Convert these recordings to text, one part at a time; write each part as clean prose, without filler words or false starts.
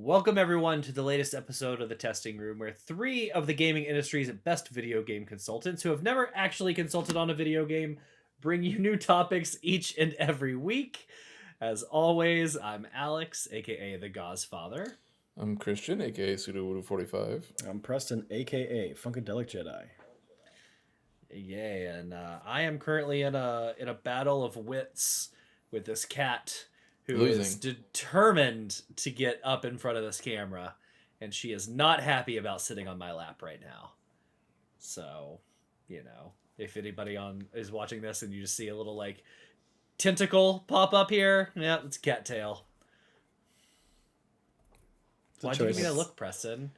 Welcome everyone to the latest episode of the Testing Room, where three of the gaming industry's best video game consultants who have never actually consulted on a video game bring you new topics each and every week. As always, I'm Alex, aka the Gozfather. I'm Christian, aka Pseudo45. I'm Preston, aka Funkadelic Jedi. Yay, and I am currently in a battle of wits with this cat who is determined to get up in front of this camera, and she is not happy about sitting on my lap right now. So, you know, if anybody is watching this and you just see a little like tentacle pop up here, yeah, it's cattail. Why'd you give me that look, Preston?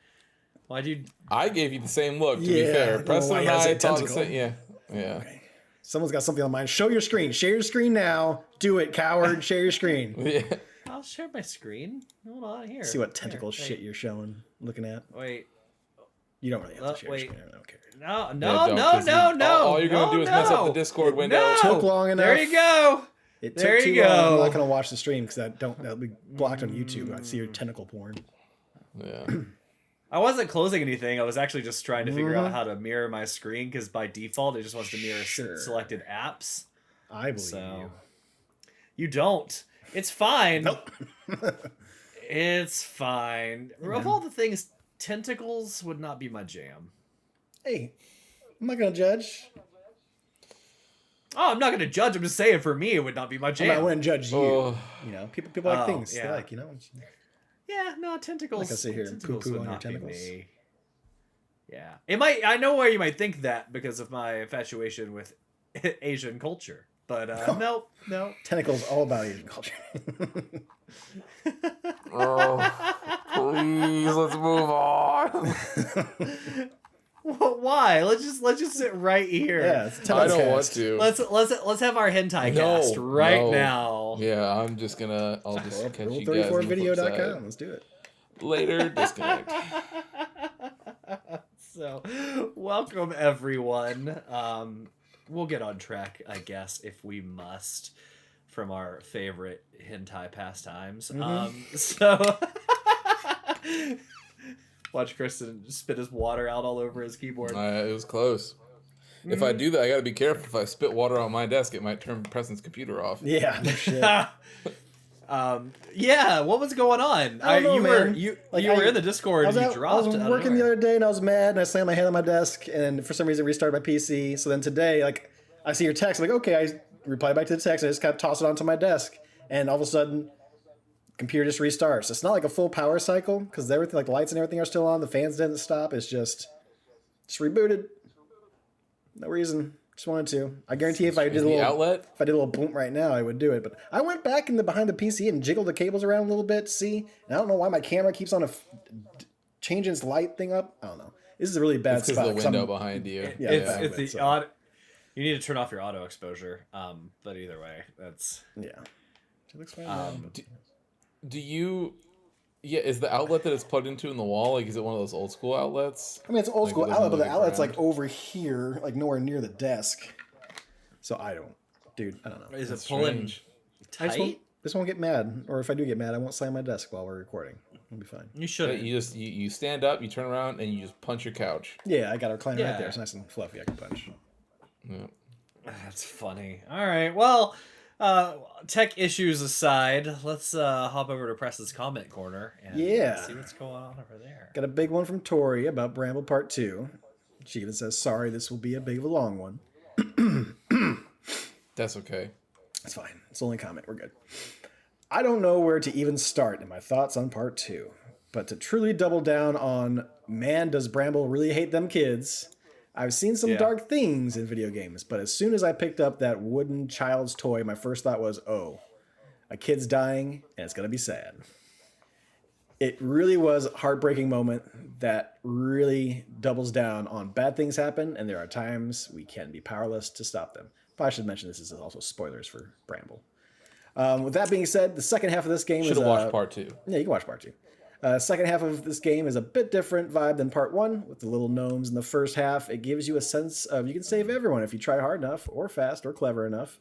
Why'd you? I gave you the same look. To be fair, Preston and I thought the same. Yeah. Okay. Someone's got something on mind. Show your screen. Share your screen now. Do it, coward. Share your screen. Yeah. I'll share my screen. Hold on here. See what tentacle shit you're showing, looking at. Wait. You don't really have to share your screen. I don't care. No. All you're gonna do is mess up the Discord window. No. It took long enough. There you go. It took too long. I'm not gonna watch the stream because that'll be blocked on YouTube. I see your tentacle porn. Yeah. I wasn't closing anything. I was actually just trying to figure out how to mirror my screen, because by default it just wants to mirror selected apps. I believe you. You don't. It's fine. Nope. It's fine. Of all the things, tentacles would not be my jam. Hey, I'm not gonna judge. Oh, I'm not gonna judge. I'm just saying, for me, it would not be my jam. I wouldn't judge you. You know, people like things they like. You know. Yeah, no, tentacles. Like I sit here and poo-poo on your tentacles. Yeah, it might. I know why you might think that because of my infatuation with Asian culture, but nope. Tentacles all about Asian culture. Please, let's move on. Well, why? Let's just sit right here. Yeah, I don't want to. Let's have our hentai cast now. Yeah, I'm just gonna. I'll just catch you guys. Rule34video.com. Let's do it. Later. Disconnect. So, welcome everyone. We'll get on track, I guess, if we must, from our favorite hentai pastimes. So. Watch Kristen spit his water out all over his keyboard. It was close. If I do that, I gotta be careful. If I spit water on my desk, it might turn Preston's computer off. Yeah, no shit. Yeah, what was going on? I don't know, man. You were in the Discord and you dropped. I was working the other day and I was mad and I slammed my hand on my desk and for some reason restarted my PC. So then today, like, I see your text. I'm like, okay, I reply back to the text. I just kind of toss it onto my desk and all of a sudden, computer just restarts. It's not like a full power cycle because everything, like the lights and everything, are still on. The fans didn't stop. It's just rebooted. No reason. Just wanted to. I guarantee if I did a little boom right now, I would do it. But I went back in behind the PC and jiggled the cables around a little bit to see. And I don't know why my camera keeps on changing its light thing up. I don't know. This is a really bad spot. Because the window behind you. It's the auto. You need to turn off your auto exposure. But either way, that's It looks fine. Is the outlet that it's plugged into in the wall, like, is it one of those old school outlets? I mean, it's an old school outlet, but the outlet's like over here, like nowhere near the desk. So I don't know. Is it pulling tight? This won't get mad, or if I do get mad, I won't slam my desk while we're recording. It'll be fine. You should. You stand up, you turn around, and you just punch your couch. Yeah, I got our recliner right there. It's nice and fluffy. I can punch. Yeah. That's funny. All right. Well, tech issues aside, let's hop over to Preston's comment corner and see what's going on over there. Got a big one from Tori about Bramble Part 2. She even says, sorry, this will be a big of a long one. That's okay. That's fine. It's only a comment. We're good. I don't know where to even start in my thoughts on Part 2, but to truly double down on, man, does Bramble really hate them kids? I've seen some dark things in video games, but as soon as I picked up that wooden child's toy, my first thought was, oh, a kid's dying, and it's going to be sad. It really was a heartbreaking moment that really doubles down on bad things happen, and there are times we can be powerless to stop them. But I should mention this is also spoilers for Bramble. With that being said, the second half of this game should have watched Part 2. Yeah, you can watch Part 2. Second half of this game is a bit different vibe than Part 1 with the little gnomes in the first half. It gives you a sense of you can save everyone if you try hard enough or fast or clever enough.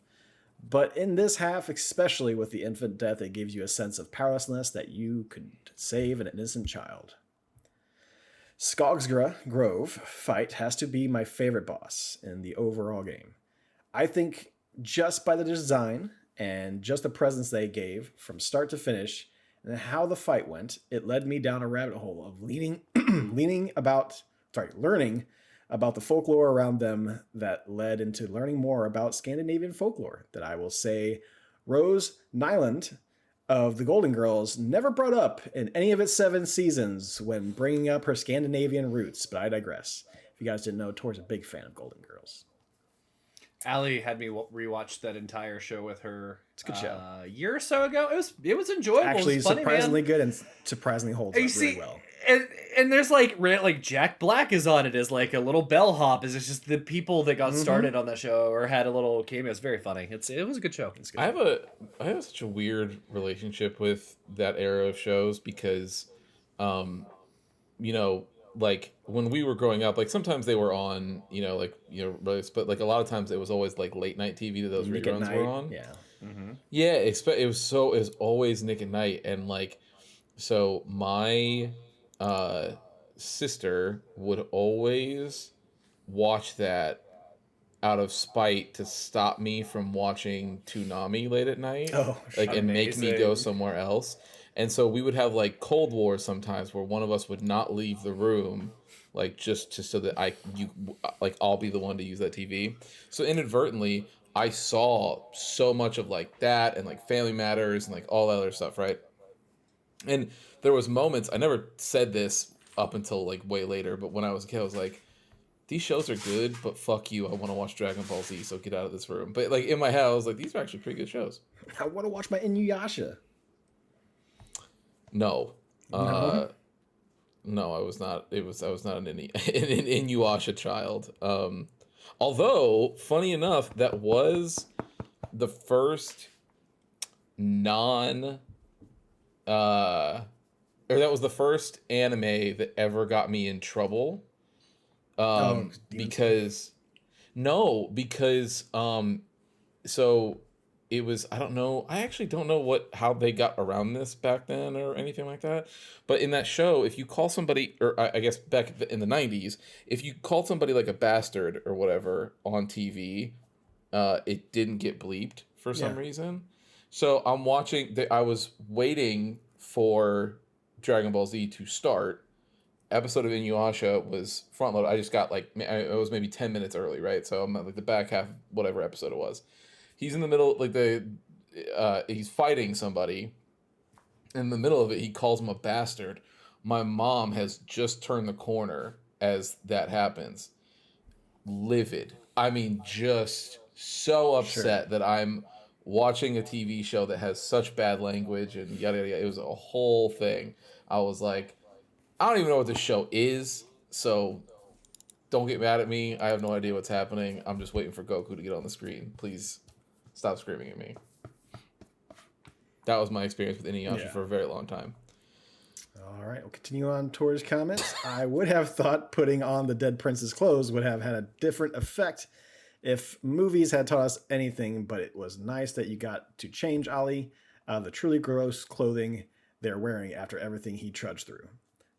But in this half, especially with the infant death, it gives you a sense of powerlessness that you could save an innocent child. Skogsgra Grove fight has to be my favorite boss in the overall game. I think just by the design and just the presence they gave from start to finish and how the fight went, it led me down a rabbit hole of learning about the folklore around them that led into learning more about Scandinavian folklore that I will say Rose Nyland of the Golden Girls never brought up in any of its 7 seasons when bringing up her Scandinavian roots, but I digress. If you guys didn't know, Tori's a big fan of Golden Girls. Allie had me rewatch that entire show with her. It's a good show. A year or so ago. It was enjoyable. Actually, it was funny, surprisingly man. good and surprisingly holds up really well. And there's like Jack Black is on it as like a little bellhop. It's just the people that got started on that show or had a little cameo. It's very funny. It was a good show. I have such a weird relationship with that era of shows because, like when we were growing up, like sometimes they were on, but like a lot of times it was always like late night TV that those reruns were on. Yeah. Mm-hmm. Yeah, it was always Nick at Night, and like, so my sister would always watch that out of spite to stop me from watching Toonami late at night, and make me go somewhere else. And so we would have like Cold War sometimes where one of us would not leave the room, like just so that I'll be the one to use that TV. So inadvertently, I saw so much of like that and like Family Matters and like all that other stuff, right? And there was moments, I never said this up until like way later, but when I was a kid, I was like, these shows are good, but fuck you, I want to watch Dragon Ball Z, so get out of this room. But like in my head, I was like, these are actually pretty good shows. I want to watch my Inuyasha. No. No, I was not. I was not an Inuyasha child. Although, funny enough, that was the first that was the first anime that ever got me in trouble. Because so it was, I actually don't know how they got around this back then or anything like that. But in that show, if you call somebody, or I guess back in the 90s, if you called somebody like a bastard or whatever on TV, it didn't get bleeped for some reason. So I'm watching, I was waiting for Dragon Ball Z to start. Episode of Inuyasha was front loaded. I just got it was maybe 10 minutes early, right? So I'm at like the back half, whatever episode it was. He's in the middle, like he's fighting somebody. In the middle of it, he calls him a bastard. My mom has just turned the corner as that happens. Livid. I mean, just so upset that I'm watching a TV show that has such bad language and yada yada. It was a whole thing. I was like, I don't even know what this show is, so don't get mad at me. I have no idea what's happening. I'm just waiting for Goku to get on the screen. Please stop screaming at me. That was my experience with Inuyasha for a very long time. All right, we'll continue on towards comments. I would have thought putting on the Dead Prince's clothes would have had a different effect if movies had taught us anything, but it was nice that you got to change Ali out of the truly gross clothing they're wearing after everything he trudged through.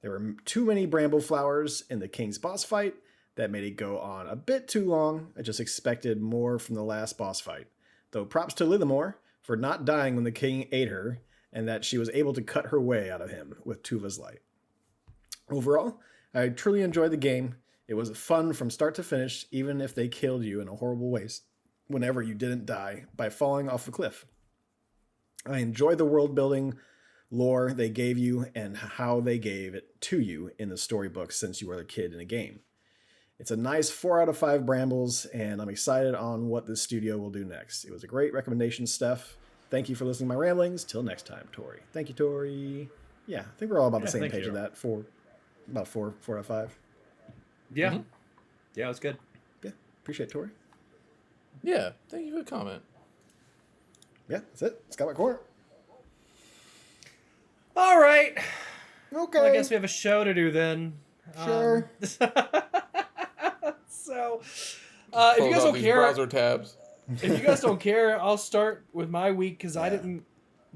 There were too many bramble flowers in the king's boss fight that made it go on a bit too long. I just expected more from the last boss fight. Though props to Lithamore for not dying when the king ate her, and that she was able to cut her way out of him with Tuva's light. Overall, I truly enjoyed the game. It was fun from start to finish, even if they killed you in a horrible way whenever you didn't die by falling off a cliff. I enjoyed the world building lore they gave you and how they gave it to you in the storybook since you were a kid in a game. It's a nice 4 out of 5 Brambles, and I'm excited on what this studio will do next. It was a great recommendation, Steph. Thank you for listening to my ramblings. Till next time, Tori. Thank you, Tori. Yeah, I think we're all about the same page of that. About 4 out of 5. Yeah. Mm-hmm. Yeah, it was good. Yeah, appreciate it, Tori. Yeah, thank you for the comment. Yeah, that's it. It's got my corner. All right. Okay. Well, I guess we have a show to do then. Sure. So, if you guys don't care, browser tabs. if you guys don't care, I'll start with my week because I didn't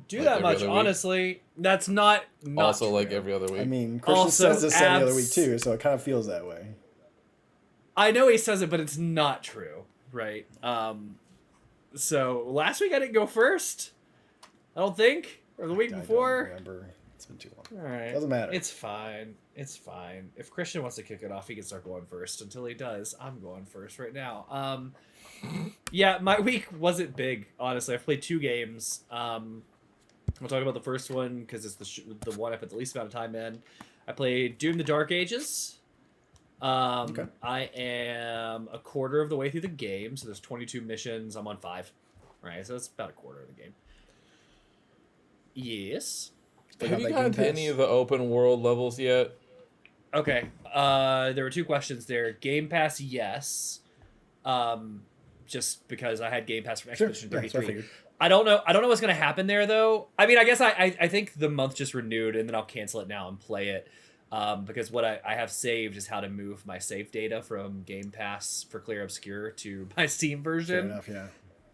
do Like that every much. other week? Honestly, that's not Also, true. like every other week. I mean, Christian Also, says this every other week too, so it kind of feels that way. I know he says it, but it's not true, right? So last week I didn't go first. I don't think, or the week before. I don't remember. It's been too long. All right, Doesn't matter. It's fine. It's fine. If Christian wants to kick it off, he can start going first. Until he does, I'm going first right now. Yeah, my week wasn't big, honestly. I've played 2 games. We'll talk about the first one because it's the one I put the least amount of time in. I played Doom: The Dark Ages. Okay. I am a quarter of the way through the game, so there's 22 missions. I'm on 5, right? So that's about a quarter of the game. Yes. Have you gotten to any of the open world levels yet? Okay. There were 2 questions there. Game Pass, yes. Just because I had Game Pass from Expedition 33. I don't know what's gonna happen there though. I mean, I guess I think the month just renewed, and then I'll cancel it now and play it. Because what I have saved is how to move my save data from Game Pass for Clair Obscur to my Steam version. Fair enough, yeah.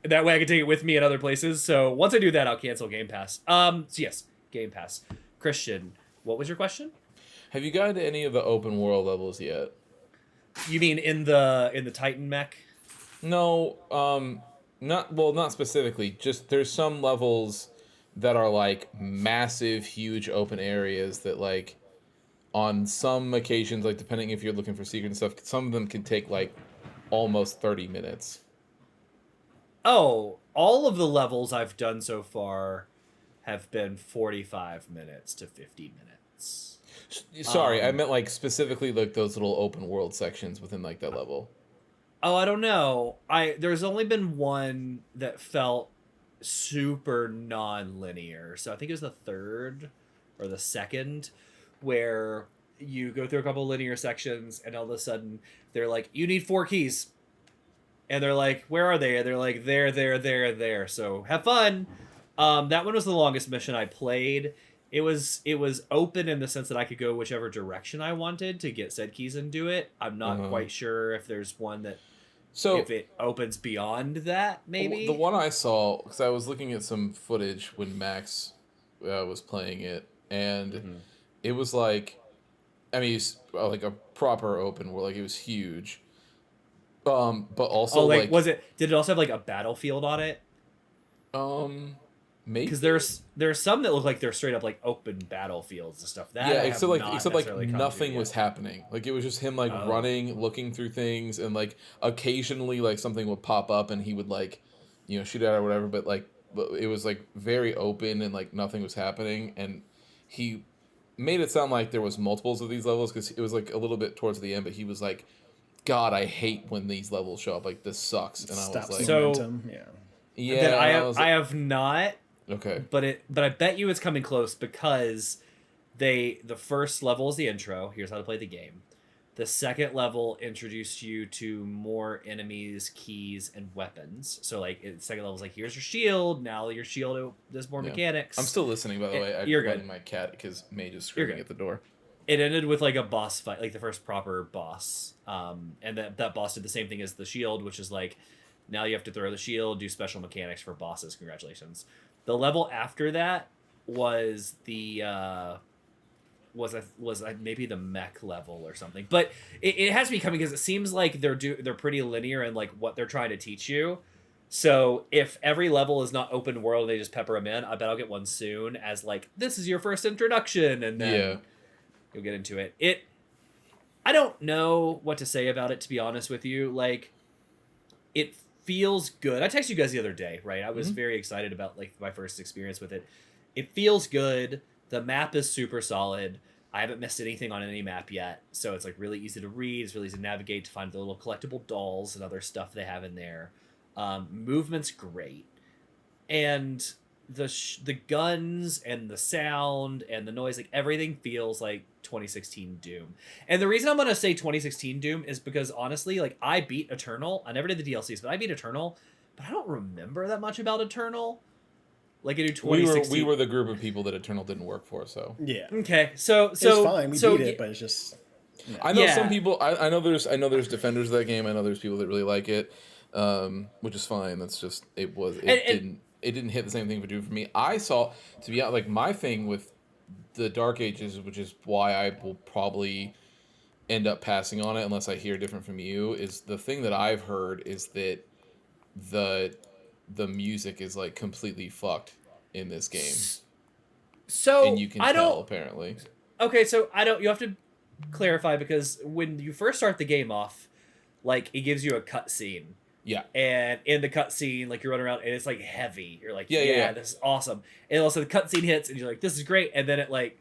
That way I can take it with me in other places. So once I do that, I'll cancel Game Pass. So yes, Game Pass. Christian, what was your question? Have you gotten to any of the open world levels yet? You mean in the Titan mech? No, not specifically. Just there's some levels that are like massive, huge open areas that like on some occasions, like depending if you're looking for secret and stuff, some of them can take like almost 30 minutes. Oh, all of the levels I've done so far have been 45 minutes to 50 minutes. Sorry, I meant like specifically like those little open world sections within like that level. Oh, I don't know. There's only been one that felt super non-linear. So I think it was the 3rd or the 2nd where you go through a couple of linear sections and all of a sudden they're like, you need 4 keys. And they're like, where are they? And they're like, there. So have fun. That one was the longest mission I played. It was open in the sense that I could go whichever direction I wanted to get said keys and do it. I'm not quite sure if there's one that if it opens beyond that, maybe. The one I saw, because I was looking at some footage when Max was playing it, and it was like, I mean, it's like a proper open world, like it was huge. But also like did it also have like a battlefield on it? Maybe because there's some that look like they're straight up like open battlefields and stuff. That yeah, except like nothing was happening. Like it was just him like running, looking through things, and like occasionally like something would pop up and he would like, shoot at it or whatever. But like it was like very open and like nothing was happening. And he made it sound like there was multiples of these levels because it was like a little bit towards the end. But he was like, "God, I hate when these levels show up. Like this sucks." And I was like, momentum. Yeah. I have not. Okay. But I bet you it's coming close because the first level is the intro. Here's how to play the game. The second level introduced you to more enemies, keys, and weapons. So like the second level is like, here's your shield. Now your shield does more mechanics. I'm still listening, by the way. You're letting good. My cat because Mage is screaming at the door. It ended with like a boss fight, like the first proper boss. And that boss did the same thing as the shield, which is like, now you have to throw the shield, do special mechanics for bosses. Congratulations. The level after that was the maybe the mech level or something, but it has to be coming because it seems like they're pretty linear in like what they're trying to teach you. So if every level is not open world, they just pepper them in. I bet I'll get one soon as like this is your first introduction, and then you'll get into it. I don't know what to say about it, to be honest with you. Like it feels good. I texted you guys the other day, right? I was very excited about like my first experience with it. It feels good. The map is super solid. I haven't missed anything on any map yet, so it's like really easy to read. It's really easy to navigate, to find the little collectible dolls and other stuff they have in there. Movement's great, and the guns and the sound and the noise, like everything feels like 2016 Doom. And the reason I'm gonna say 2016 Doom is because honestly, like I beat Eternal. I never did the DLCs, but I beat Eternal, but I don't remember that much about Eternal. Like I do 2016. We were the group of people that Eternal didn't work for, so yeah. Okay, so it's fine. We beat it, but it's just. I know some people. I know there's defenders of that game. I know there's people that really like it. which is fine. That's just it was And it didn't hit the same thing for Doom for me. I saw, to be honest, like my thing with the Dark Ages, which is why I will probably end up passing on it unless I hear different from you, is the thing that I've heard is that the the music is like completely fucked in this game, and so you can I tell don't. apparently. Okay, so I don't. You have to clarify because when you first start the game off, like it gives you a cutscene, Yeah, and in the cutscene, like you're running around and it's like heavy. You're like, yeah. this is awesome. And also the cutscene hits, and you're like, this is great. And then it like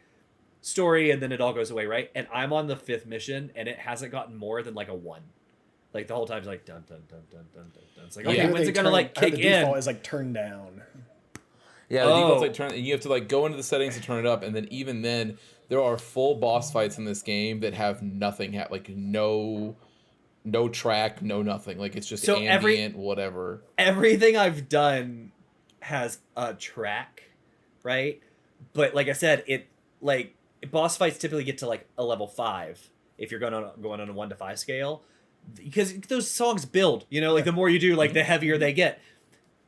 story, and then it all goes away, right? And I'm on the 5th mission, and it hasn't gotten more than like a 1. Like the whole time, it's like dun dun dun dun dun dun dun. It's like, okay, when's it gonna like kick the in? default is like turned down. Yeah, the default's like turn, and you have to like go into the settings to turn it up, and then even then, there are full boss fights in this game that have nothing, like no track, no nothing. Like it's just So ambient, whatever. Everything I've done has a track, right? But like I said, it like boss fights typically get to like a level 5 if you're going on a 1 to 5 scale, because those songs build. You know, like the more you do, like the heavier they get.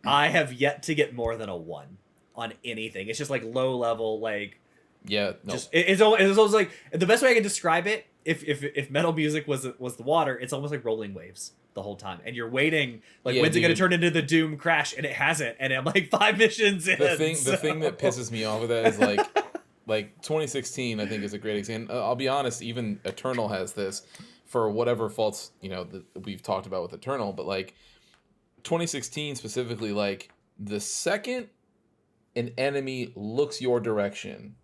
I have yet to get more than a 1 on anything. It's just like low level, like Yeah, no. just it's almost like the best way I can describe it. If metal music was the water, it's almost like rolling waves the whole time, and you're waiting like when's it going to turn into the Doom crash, and it hasn't, and I'm like 5 missions in. The thing that pisses me off with that is like 2016 I think is a great example. I'll be honest, even Eternal has this for whatever faults that we've talked about with Eternal, but like 2016 specifically, like the second an enemy looks your direction,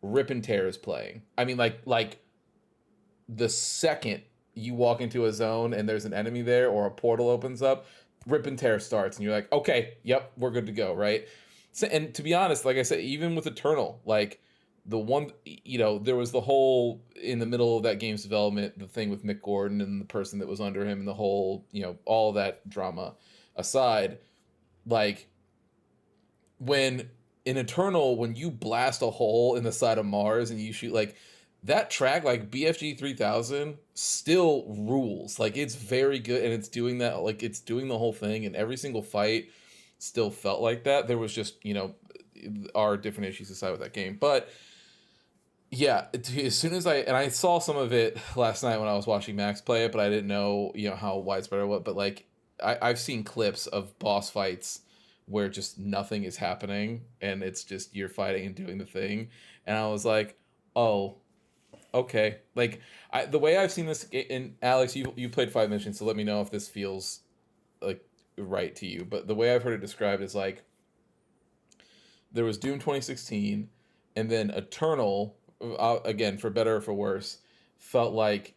Rip and Tear is playing. I mean, like the second you walk into a zone and there's an enemy there or a portal opens up, Rip and Tear starts, and you're like, okay, yep, we're good to go, right? So, and to be honest, like I said, even with Eternal, like the one, there was the whole, in the middle of that game's development, the thing with Mick Gordon and the person that was under him and the whole, all that drama aside, like when in Eternal, when you blast a hole in the side of Mars and you shoot, like that track, like BFG 3000 still rules. Like it's very good, and it's doing that, like it's doing the whole thing, and every single fight still felt like that. There was just, our different issues aside with that game. But yeah, as soon as I saw some of it last night when I was watching Max play it, but I didn't know, how widespread or what, but like I've seen clips of boss fights where just nothing is happening and it's just you're fighting and doing the thing, and I was like, oh, okay. Like the way I've seen this, and Alex, you played 5 missions, so let me know if this feels like right to you. But the way I've heard it described is like there was Doom 2016, and then Eternal, again for better or for worse, felt like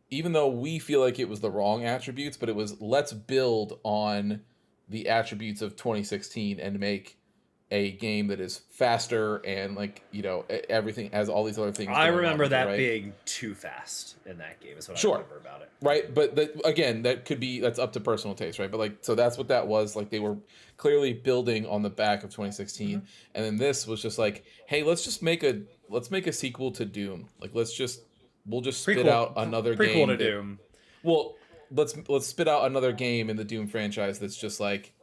even though we feel like it was the wrong attributes, but it was let's build on the attributes of 2016 and make a game that is faster and like everything has all these other things. I remember that right? being too fast in that game. Is what Sure. I remember about it. Right, but again, that's up to personal taste, right? But like, so that's what that was. Like, they were clearly building on the back of 2016, and then this was just like, hey, let's make a sequel to Doom. Like, we'll just spit out another game. Prequel to Doom. Well, let's spit out another game in the Doom franchise that's just like,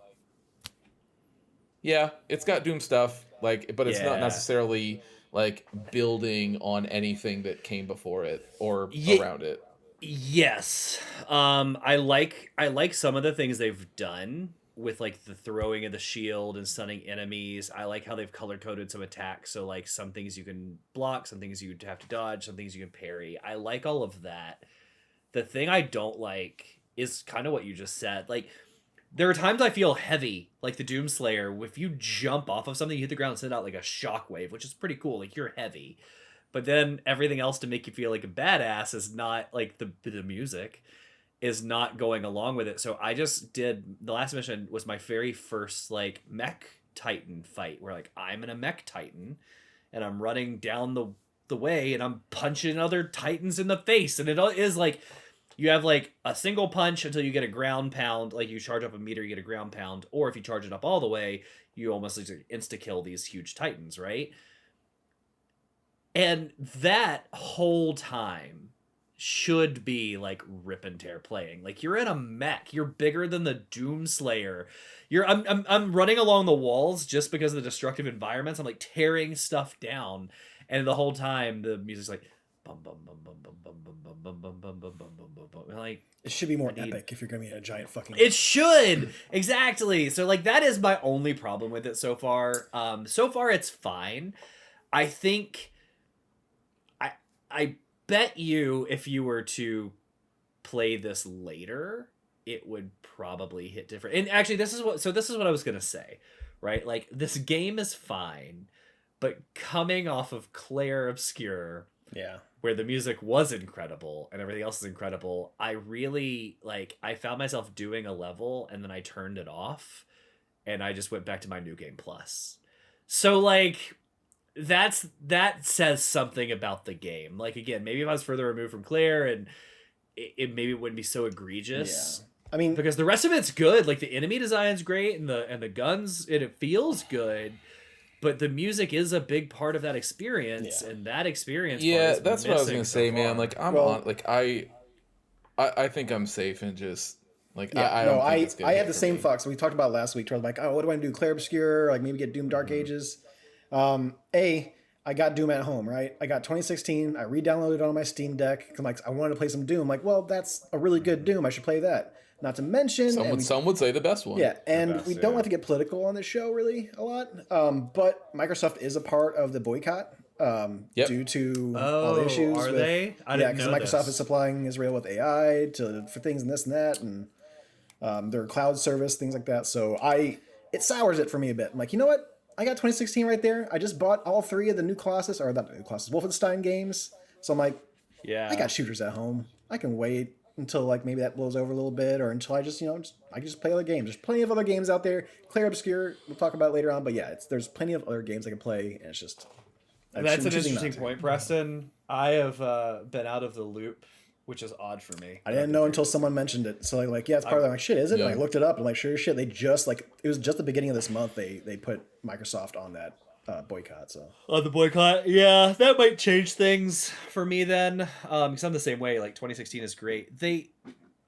yeah, it's got Doom stuff, like, but it's not necessarily like building on anything that came before it or around it. Yes. I like some of the things they've done with like the throwing of the shield and stunning enemies. I like how they've color coded some attacks, so like some things you can block, some things you have to dodge, some things you can parry. I like all of that. The thing I don't like is kind of what you just said. Like, there are times I feel heavy, like the Doomslayer. If you jump off of something, you hit the ground and send out like a shockwave, which is pretty cool. Like, you're heavy. But then everything else to make you feel like a badass is not, like, the music is not going along with it. So I just did, the last mission was my very first, like, mech titan fight, where, like, I'm in a mech titan, and I'm running down the way, and I'm punching other titans in the face. And it is, like, you have like a single punch until you get a ground pound. Like, you charge up a meter, you get a ground pound. Or if you charge it up all the way, you almost like insta-kill these huge titans, right? And that whole time, should be like rip and tear playing. Like you're in a mech, you're bigger than the Doomslayer. I'm running along the walls just because of the destructive environments. I'm like tearing stuff down, and the whole time the music's like bum bum bum bum bum bum bum bum bum bum bum bum bum bum bum. Like it should be more epic if you're gonna be in a giant fucking. It should exactly. So like that is my only problem with it so far. So far it's fine. I think I bet you if you were to play this later, it would probably hit different. And actually this is what I was going to say, right? Like this game is fine, but coming off of Clair Obscur, where the music was incredible and everything else is incredible, I really I found myself doing a level and then I turned it off and I just went back to my New Game Plus. So like that says something about the game. Like again, maybe if I was further removed from Claire and it maybe wouldn't be so egregious. I mean, because the rest of it's good. Like the enemy design's great and the guns, it feels good. But the music is a big part of that experience, and that experience. Yeah, that's what I was gonna say, man. Like I think I'm safe and just like I had the same thoughts we talked about last week. Where like, oh, what do I do? Clair Obscur, like maybe get Doom Dark Ages. I got Doom at home, right? I got 2016. I re-downloaded it on my Steam Deck. I'm like, I wanted to play some Doom. I'm like, well, that's a really good Doom. I should play that. Not to mention, some would say the best one. Yeah, and we don't like to get political on this show really a lot. But Microsoft is a part of the boycott due to all the issues. Are they? Yeah, because Microsoft is supplying Israel with AI for things and this and that, and their cloud service, things like that. So it sours it for me a bit. I'm like, you know what? I got 2016 right there. I just bought all 3 of the new Colossus, or not the new Colossus, Wolfenstein games. So I'm like, I got shooters at home. I can wait until like maybe that blows over a little bit, or until I just I can just play other games. There's plenty of other games out there. Clair Obscur, we'll talk about it later on, but yeah, there's plenty of other games I can play, and it's just. That's an interesting point, Preston. I have been out of the loop, which is odd for me. I didn't know until someone mentioned it. So like it's part of like shit, is it? Yeah. And I looked it up and like sure as shit, they just it was just the beginning of this month they put Microsoft on that boycott. So on the boycott, yeah, that might change things for me then. Because I'm the same way. Like 2016 is great.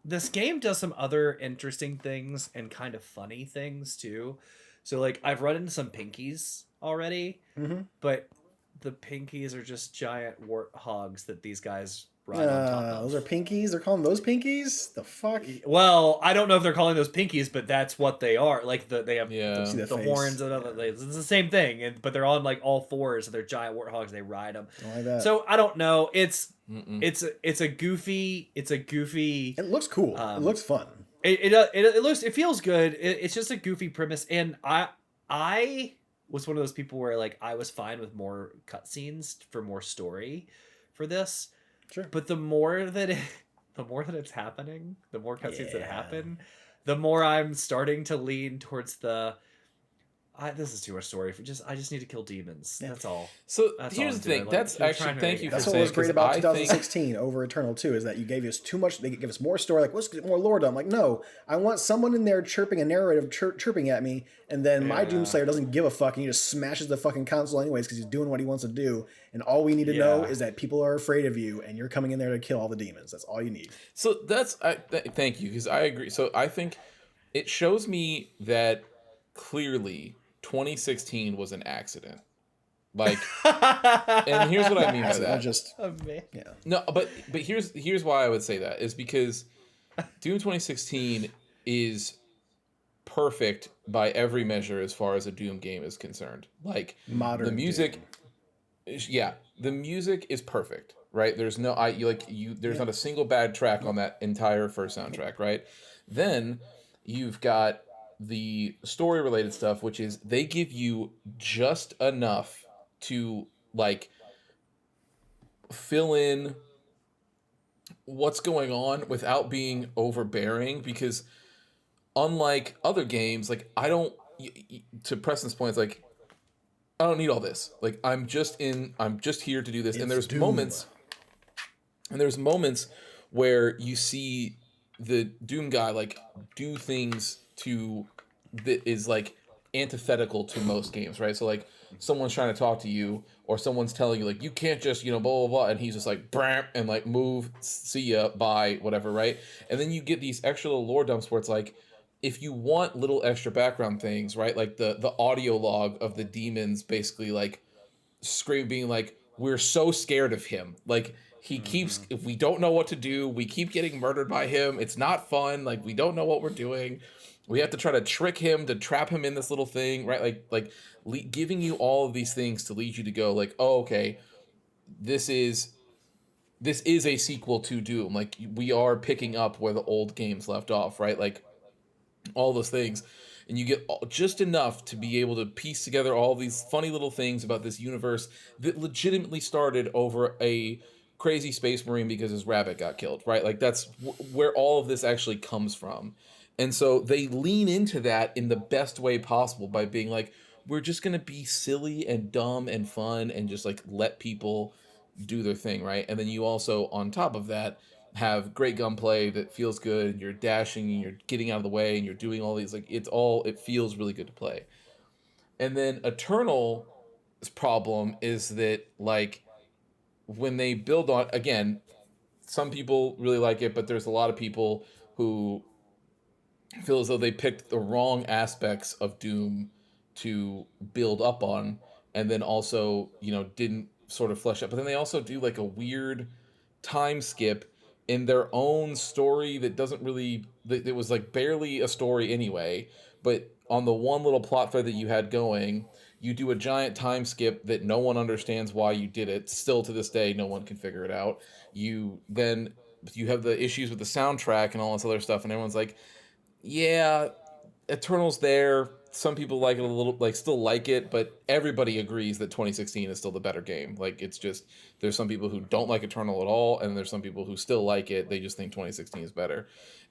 This game does some other interesting things and kind of funny things too. So like I've run into some pinkies already, but the pinkies are just giant warthogs that these guys ride on top of. Those are pinkies? They're calling those pinkies? The fuck? Well, I don't know if they're calling those pinkies, but that's what they are. Like they have the horns and other. It's the same thing, but they're on like all 4s. So they're giant warthogs. They ride them. Like that. So I don't know. It's a goofy. It looks cool. It looks fun. It feels good. It's just a goofy premise, and I was one of those people where like I was fine with more cutscenes for more story for this. Sure. But the more that it's happening, the more cutscenes that happen, the more I'm starting to lean towards this is too much story for I just need to kill demons. Yeah. That's all. So here's the thing. That's actually thank you for saying. That's what was great about 2016 over Eternal 2 is that you gave us too much. They give us more story. Like let's get more lore done. I'm like no, I want someone in there chirping a narrative, chirping at me, and then my Doomslayer doesn't give a fuck and he just smashes the fucking console anyways because he's doing what he wants to do. And all we need to know is that people are afraid of you and you're coming in there to kill all the demons. That's all you need. So thank you because I agree. So I think it shows me that clearly 2016 was an accident. Like, and here's what I mean by that. No, but here's why I would say that is because Doom 2016 is perfect by every measure as far as a Doom game is concerned. Like modern the music, Doom. The music is perfect, right? There's no there's not a single bad track on that entire first soundtrack, right? Then you've got the story related stuff, which is they give you just enough to like fill in what's going on without being overbearing, because unlike other games, like to Preston's point, it's like I don't need all this. Like I'm just here to do this. And there's Doom. There's moments where you see the Doom guy like do things that is like antithetical to most games, right? So like someone's trying to talk to you, or someone's telling you like you can't just blah blah blah, and he's just like bram and like move, see ya, bye, whatever, right? And then you get these extra little lore dumps where it's like, if you want little extra background things, right? Like the audio log of the demons basically like scream being like, we're so scared of him, like he keeps, if we don't know what to do, we keep getting murdered by him, it's not fun, like we don't know what we're doing, we have to try to trick him to trap him in this little thing, right? Giving you all of these things to lead you to go like, oh, okay, this is a sequel to Doom, like we are picking up where the old games left off, right? Like all those things, and you get just enough to be able to piece together all these funny little things about this universe that legitimately started over a crazy space marine because his rabbit got killed, right? Like that's where all of this actually comes from. And so they lean into that in the best way possible by being like, we're just going to be silly and dumb and fun and just like let people do their thing, right? And then you also, on top of that, have great gunplay that feels good, and you're dashing and you're getting out of the way and you're doing all these, like it feels really good to play. And then Eternal's problem is that like when they build on, again, some people really like it, but there's a lot of people who feel as though they picked the wrong aspects of Doom to build up on, and then also didn't sort of flesh out. But then they also do like a weird time skip in their own story that doesn't really, it was like barely a story anyway, but on the one little plot thread that you had going, you do a giant time skip that no one understands why you did it. Still to this day, no one can figure it out. You have the issues with the soundtrack and all this other stuff, and everyone's like, yeah, Eternal's there. Some people like it a little, like still like it, but everybody agrees that 2016 is still the better game. Like it's just, there's some people who don't like Eternal at all, and there's some people who still like it. They just think 2016 is better.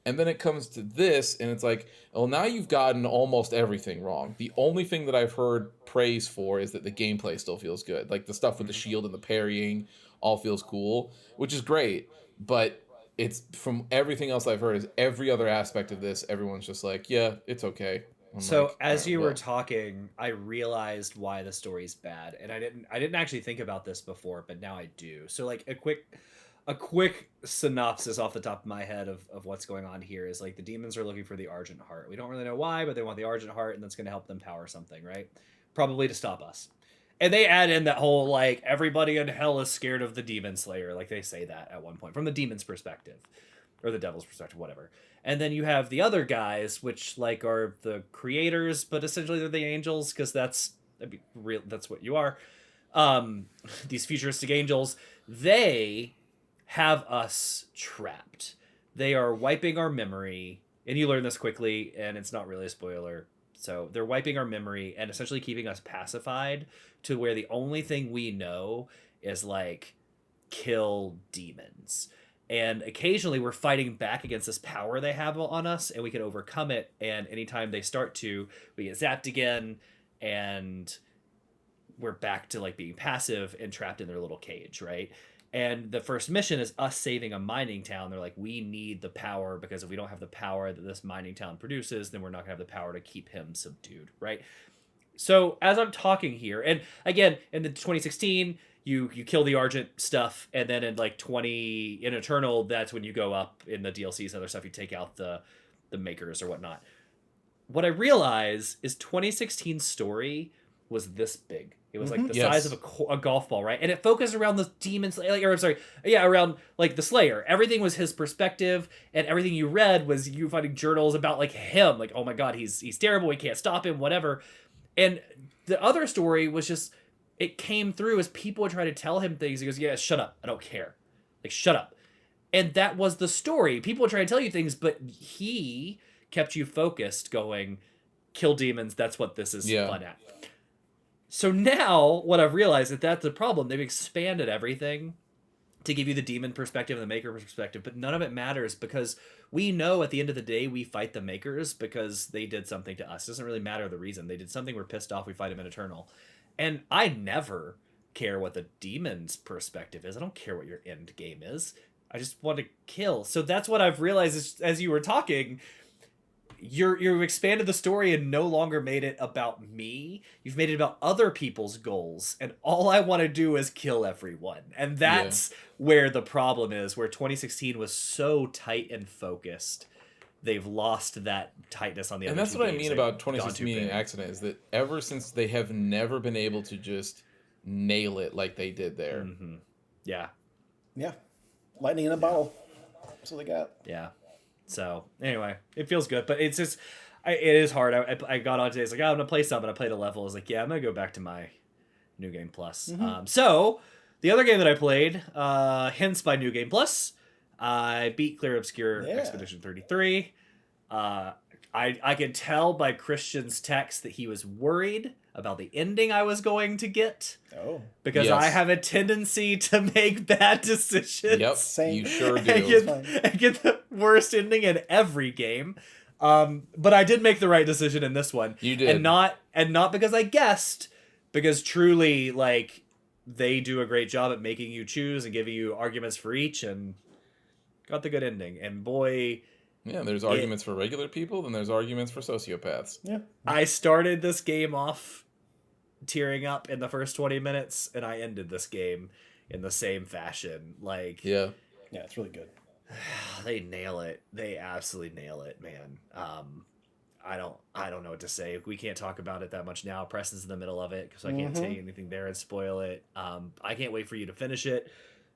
And then it comes to this, and it's like, well, now you've gotten almost everything wrong. The only thing that I've heard praise for is that the gameplay still feels good. Like the stuff with the shield and the parrying all feels cool, which is great, but it's, from everything else I've heard, is every other aspect of this, everyone's just like, yeah, it's okay. So like, as you were talking, I realized why the story's bad, and I didn't actually think about this before, but now I do. So like a quick synopsis off the top of my head of what's going on here is like the demons are looking for the Argent Heart. We don't really know why, but they want the Argent Heart, and that's going to help them power something, right? Probably to stop us. And they add in that whole like everybody in hell is scared of the Demon Slayer, like they say that at one point from the demon's perspective, or the devil's perspective, whatever. And then you have the other guys, which like are the creators, but essentially they're the angels, because that's what you are. These futuristic angels, they have us trapped. They are wiping our memory, and you learn this quickly, and it's not really a spoiler. So they're wiping our memory and essentially keeping us pacified to where the only thing we know is like kill demons. And occasionally we're fighting back against this power they have on us, and we can overcome it. And anytime they start to, we get zapped again, and we're back to like being passive and trapped in their little cage, right? And the first mission is us saving a mining town. They're like, we need the power, because if we don't have the power that this mining town produces, then we're not gonna have the power to keep him subdued, right? So as I'm talking here, and again, in the 2016, you kill the Argent stuff, and then in like in Eternal, that's when you go up in the DLCs and other stuff, you take out the makers or whatnot. What I realize is 2016's story was this big. It was like the size of a golf ball, right? And it focused around the demons, like, or I'm sorry, yeah, around like the Slayer. Everything was his perspective, and everything you read was you finding journals about like him, like, oh my god, he's terrible, we can't stop him, whatever. And the other story was just, it came through as people would try to tell him things. He goes, yeah, shut up, I don't care, like shut up. And that was the story. People would try to tell you things, but he kept you focused, going, kill demons. That's what this is fun at. So now what I've realized is that's the problem. They've expanded everything to give you the demon perspective and the maker perspective, but none of it matters, because we know at the end of the day we fight the makers because they did something to us. It doesn't really matter the reason. They did something, we're pissed off, we fight them in Eternal. And I never care what the demon's perspective is. I don't care what your end game is. I just want to kill. So that's what I've realized is, as you were talking, you've expanded the story and no longer made it about me. You've made it about other people's goals, and all I want to do is kill everyone. And that's where the problem is, where 2016 was so tight and focused. They've lost that tightness on the other And that's two what I games. mean about 2016 being an accident, is that ever since they have never been able to just nail it like they did there. Mm-hmm. Yeah. Yeah. Lightning in a bottle. That's what they got. Yeah. So anyway, it feels good, but it's just, it is hard. I got on today. It's like, oh, I'm gonna play some, and I played a level. I was like, yeah, I'm gonna go back to my New Game Plus. So the other game that I played, hints by New Game Plus, I beat Clair Obscur Expedition 33. I could tell by Christian's text that he was worried about the ending I was going to get. Oh. Because I have a tendency to make bad decisions. Yep, Same. you sure do. I get the worst ending in every game. But I did make the right decision in this one. You did. And not because I guessed, because truly, like, they do a great job at making you choose and giving you arguments for each, and got the good ending. And boy... Yeah, there's arguments for regular people, then there's arguments for sociopaths. Yeah. I started this game off tearing up in the first 20 minutes, and I ended this game in the same fashion. Like, yeah, it's really good. They nail it. They absolutely nail it, man. I don't know what to say. We can't talk about it that much now. Preston's in the middle of it, because I can't say anything there and spoil it. I can't wait for you to finish it,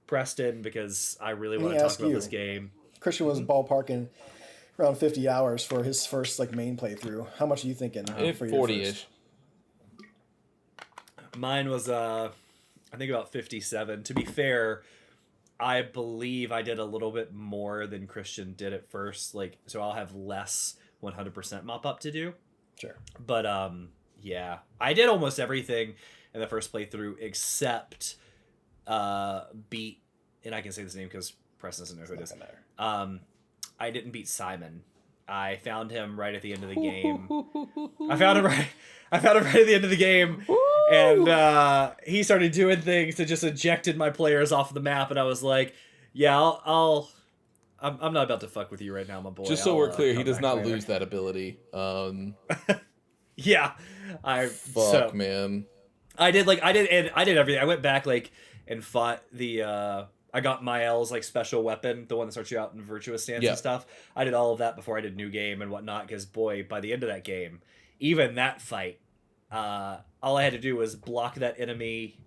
Preston, because I really want to talk about this game. Christian was ballparking around 50 hours for his first main playthrough. How much are you thinking for your 40-ish. Mine was I think about 57. To be fair, I believe I did a little bit more than Christian did at first. So I'll have less 100% mop up to do. Sure. But yeah, I did almost everything in the first playthrough except beat, and I can say this name because Preston doesn't know who it is. I didn't beat Simon. I found him right at the end of the game. I found him right at the end of the game, and he started doing things that just ejected my players off the map, and I was like, "Yeah, I'm not about to fuck with you right now, my boy." Just so we're clear, he does not lose that ability. Yeah, man. I did everything. I went back and fought the. I got Mael's special weapon, the one that starts you out in virtuous stance and stuff. I did all of that before I did New Game and whatnot, because boy, by the end of that game, even that fight, all I had to do was block that enemy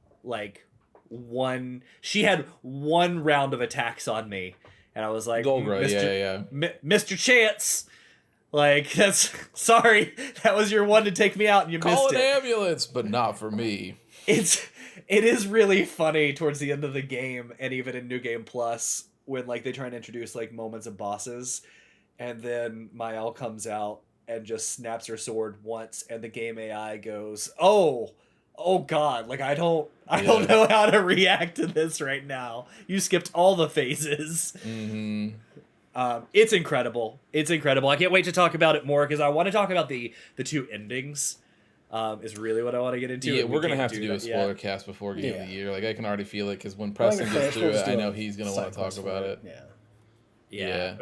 she had one round of attacks on me, and I was like, Mr. Chance, that's sorry, that was your one to take me out, and you missed it. Call an ambulance, but not for me. It is really funny towards the end of the game, and even in New Game Plus, when they try and introduce moments of bosses, and then Mael comes out and just snaps her sword once, and the game AI goes, oh god, I don't know how to react to this right now. You skipped all the phases. It's incredible. I can't wait to talk about it more, because I want to talk about the two endings. Is really what I want to get into. Yeah, we're going to have to do a spoiler cast before Game of the Year. I can already feel it, because when Preston gets through it, I know he's going to want to talk about it. Yeah.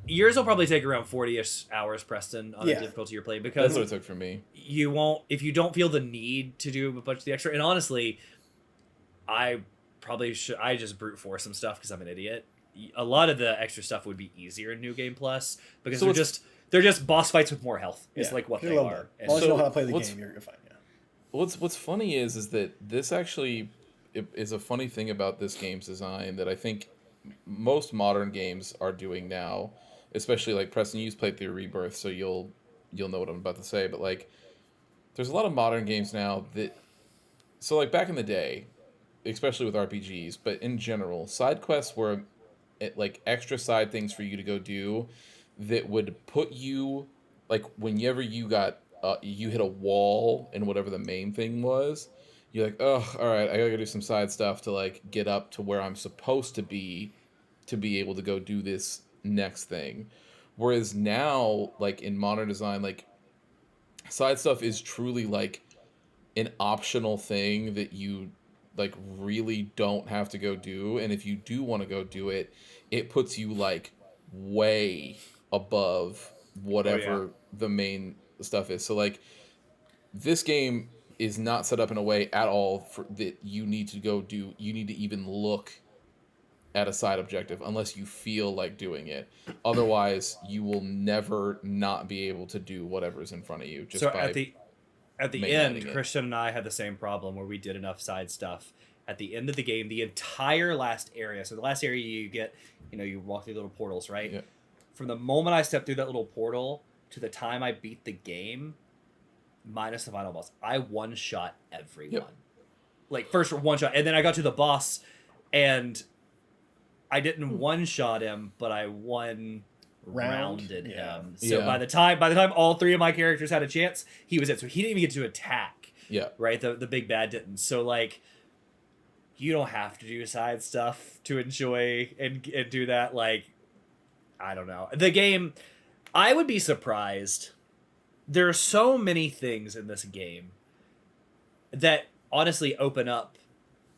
Yours will probably take around 40-ish hours, Preston, on the difficulty you're playing, because that's what it took for me. You won't, if you don't feel the need to do a bunch of the extra, and honestly, I probably should, I just brute force some stuff because I'm an idiot. A lot of the extra stuff would be easier in New Game Plus, because they're just boss fights with more health. It's what they are. As long as you know how to play the game, you're fine. Yeah. What's funny is that this actually is a funny thing about this game's design that I think most modern games are doing now, especially Preston, you've played through Rebirth, so you'll know what I'm about to say. But there's a lot of modern games now that, so back in the day, especially with RPGs, but in general, side quests were extra side things for you to go do that would put you whenever you got you hit a wall in whatever the main thing was, you're oh, all right, I gotta go do some side stuff to get up to where I'm supposed to be able to go do this next thing. Whereas now, in modern design, side stuff is truly an optional thing that you really don't have to go do, and if you do want to go do it, it puts you way above whatever the main stuff is. So like this game is not set up in a way at all for that you need to you need to even look at a side objective unless you feel like doing it. Otherwise, you will never not be able to do whatever's in front of you. Just so by at the end, Christian and I had the same problem where we did enough side stuff. At the end of the game, the entire last area. So the last area you get, you walk through little portals, right? Yeah. From the moment I stepped through that little portal to the time I beat the game, minus the final boss, I one-shot everyone. Yep. Like, first one-shot. And then I got to the boss, and I didn't one-shot him, but I rounded him. So by the time all three of my characters had a chance, he was it. So he didn't even get to attack. Yeah. Right? The big bad didn't. So, like, you don't have to do side stuff to enjoy and do that. Like, I don't know. The game, I would be surprised. There are so many things in this game that honestly open up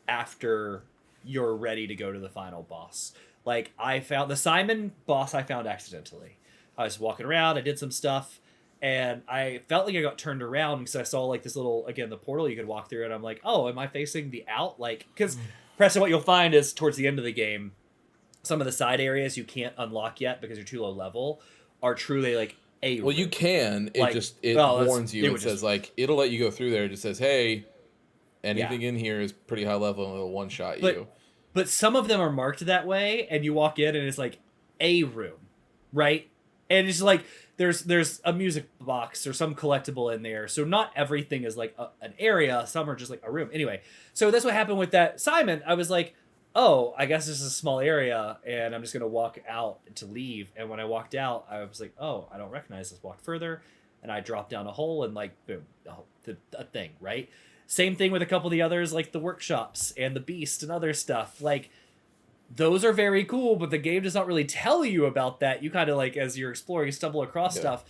after you're ready to go to the final boss. Like, I found the Simon boss I found accidentally. I was walking around, I did some stuff, and I felt like I got turned around because I saw like this little, again, the portal you could walk through, and I'm like, oh, am I facing the out? Like, because Preston, what you'll find is towards the end of the game, some of the side areas you can't unlock yet because you're too low level are truly like a well, room. you can. It like, warns you. It says like it'll let you go through there. It just says, hey, anything in here is pretty high level and it'll one shot you. But some of them are marked that way, and you walk in and it's like a room, right? And it's like there's a music box or some collectible in there. So not everything is like an area. Some are just like a room. Anyway, so that's what happened with that Simon. I was like, oh, I guess this is a small area, and I'm just going to walk out to leave. And when I walked out, I was like, oh, I don't recognize this. Walked further, and I dropped down a hole, and like, boom, a thing, right? Same thing with a couple of the others, like the workshops and the beast and other stuff. Like, those are very cool, but the game does not really tell you about that. You kind of, like, as you're exploring, you stumble across stuff.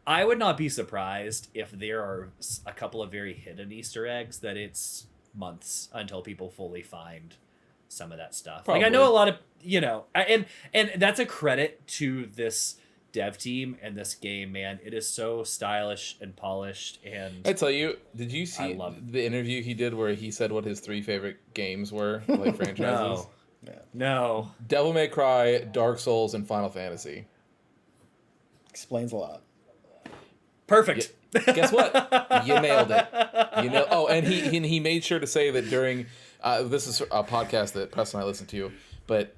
I would not be surprised if there are a couple of very hidden Easter eggs that it's months until people fully find some of that stuff. Probably. Like, I know a lot of, and that's a credit to this dev team and this game, man. It is so stylish and polished. And I tell you, did you see the interview he did where he said what his 3 favorite games were, like franchises? No. Devil May Cry, Dark Souls, and Final Fantasy. Explains a lot. Perfect. Guess what? You nailed it. Oh, and he made sure to say that during this is a podcast that Preston and I listen to, but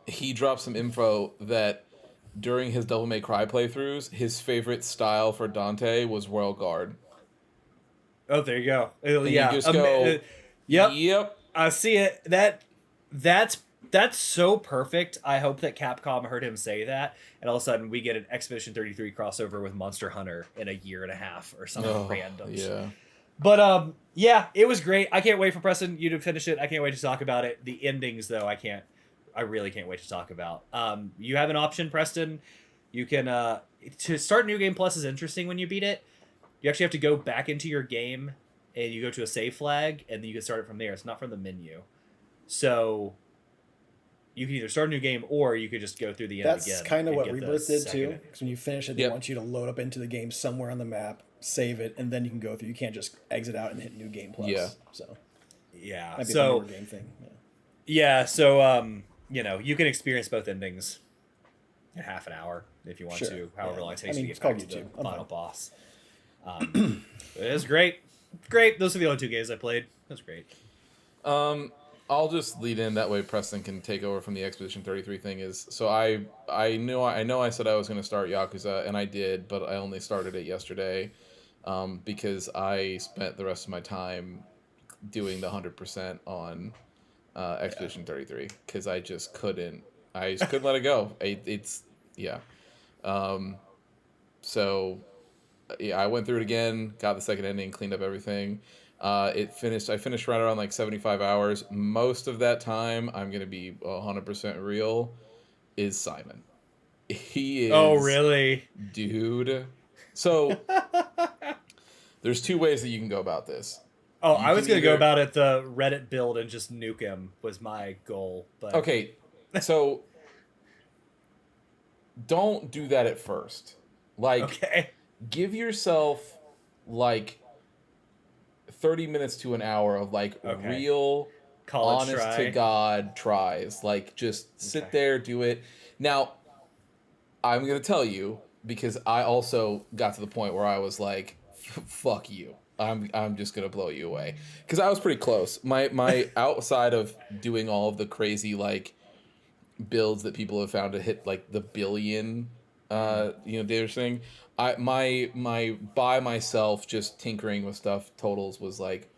he dropped some info that during his Devil May Cry playthroughs, his favorite style for Dante was Royal Guard. Oh, there you go. And you just go, yep. I see it. That's so perfect. I hope that Capcom heard him say that, and all of a sudden we get an Expedition 33 crossover with Monster Hunter in a year and a half or something random. Yeah. But it was great. I can't wait for Preston you to finish it. I can't wait to talk about it. The endings, though, I really can't wait to talk about. You have an option, Preston. You can to start New Game Plus is interesting when you beat it. You actually have to go back into your game and you go to a save flag, and then you can start it from there. It's not from the menu. So you can either start a new game or you could just go through the end again. That's kind of what Rebirth did too. Because when you finish it, they want you to load up into the game somewhere on the map, save it, and then you can go through. You can't just exit out and hit New Game Plus. Yeah. So yeah. Might be a newer game thing. Yeah. So you can experience both endings in half an hour if you want to. However long it takes to get back to the final boss. It was great. Great. Those are the only 2 games I played. That was great. I'll just lead in that way. Preston can take over from the Expedition 33 thing. So I know I said I was going to start Yakuza, and I did, but I only started it yesterday because I spent the rest of my time doing the 100% on Expedition 33 because I just couldn't let it go. So I went through it again, got the second ending, cleaned up everything. I finished right around like 75 hours. Most of that time, I'm going to be 100% real, is Simon. He is... Oh, really? Dude. So, there's 2 ways that you can go about this. Oh, I was going to go about it the Reddit build and just nuke him was my goal. But okay, so... don't do that at first. Like, Okay. give yourself like 30 minutes to an hour of like Okay. real College honest try. to God tries. Like, just sit there, do it. Now, I'm going to tell you, because I also got to the point where I was like, fuck you. I'm just going to blow you away. Because I was pretty close. My outside of doing all of the crazy, like, builds that people have found to hit, like, the billion, data thing, my by myself just tinkering with stuff totals was, like,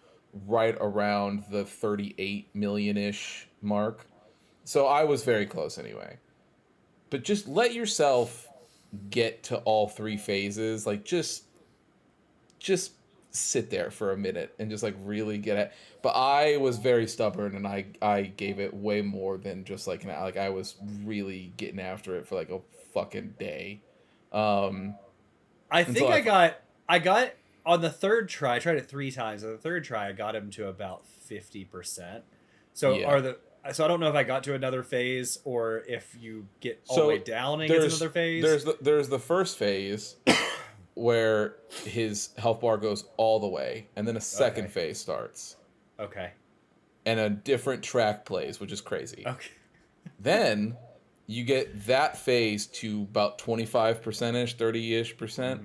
right around the 38 million-ish mark. So I was very close anyway. But just let yourself get to all three phases. Like, just sit there for a minute and just like really get it. But I was very stubborn, and I gave it way more than just like I was really getting after it for like a fucking day. I think I got on the third try. I tried it 3 times. On the third try, I got him to about 50%. So Yeah. so I don't know if I got to another phase or if you get all the way down and get to another phase. There's the first phase where his health bar goes all the way, and then a second phase starts. Okay. And a different track plays, which is crazy. Okay. Then you get that phase to about 25%ish, 30-ish%,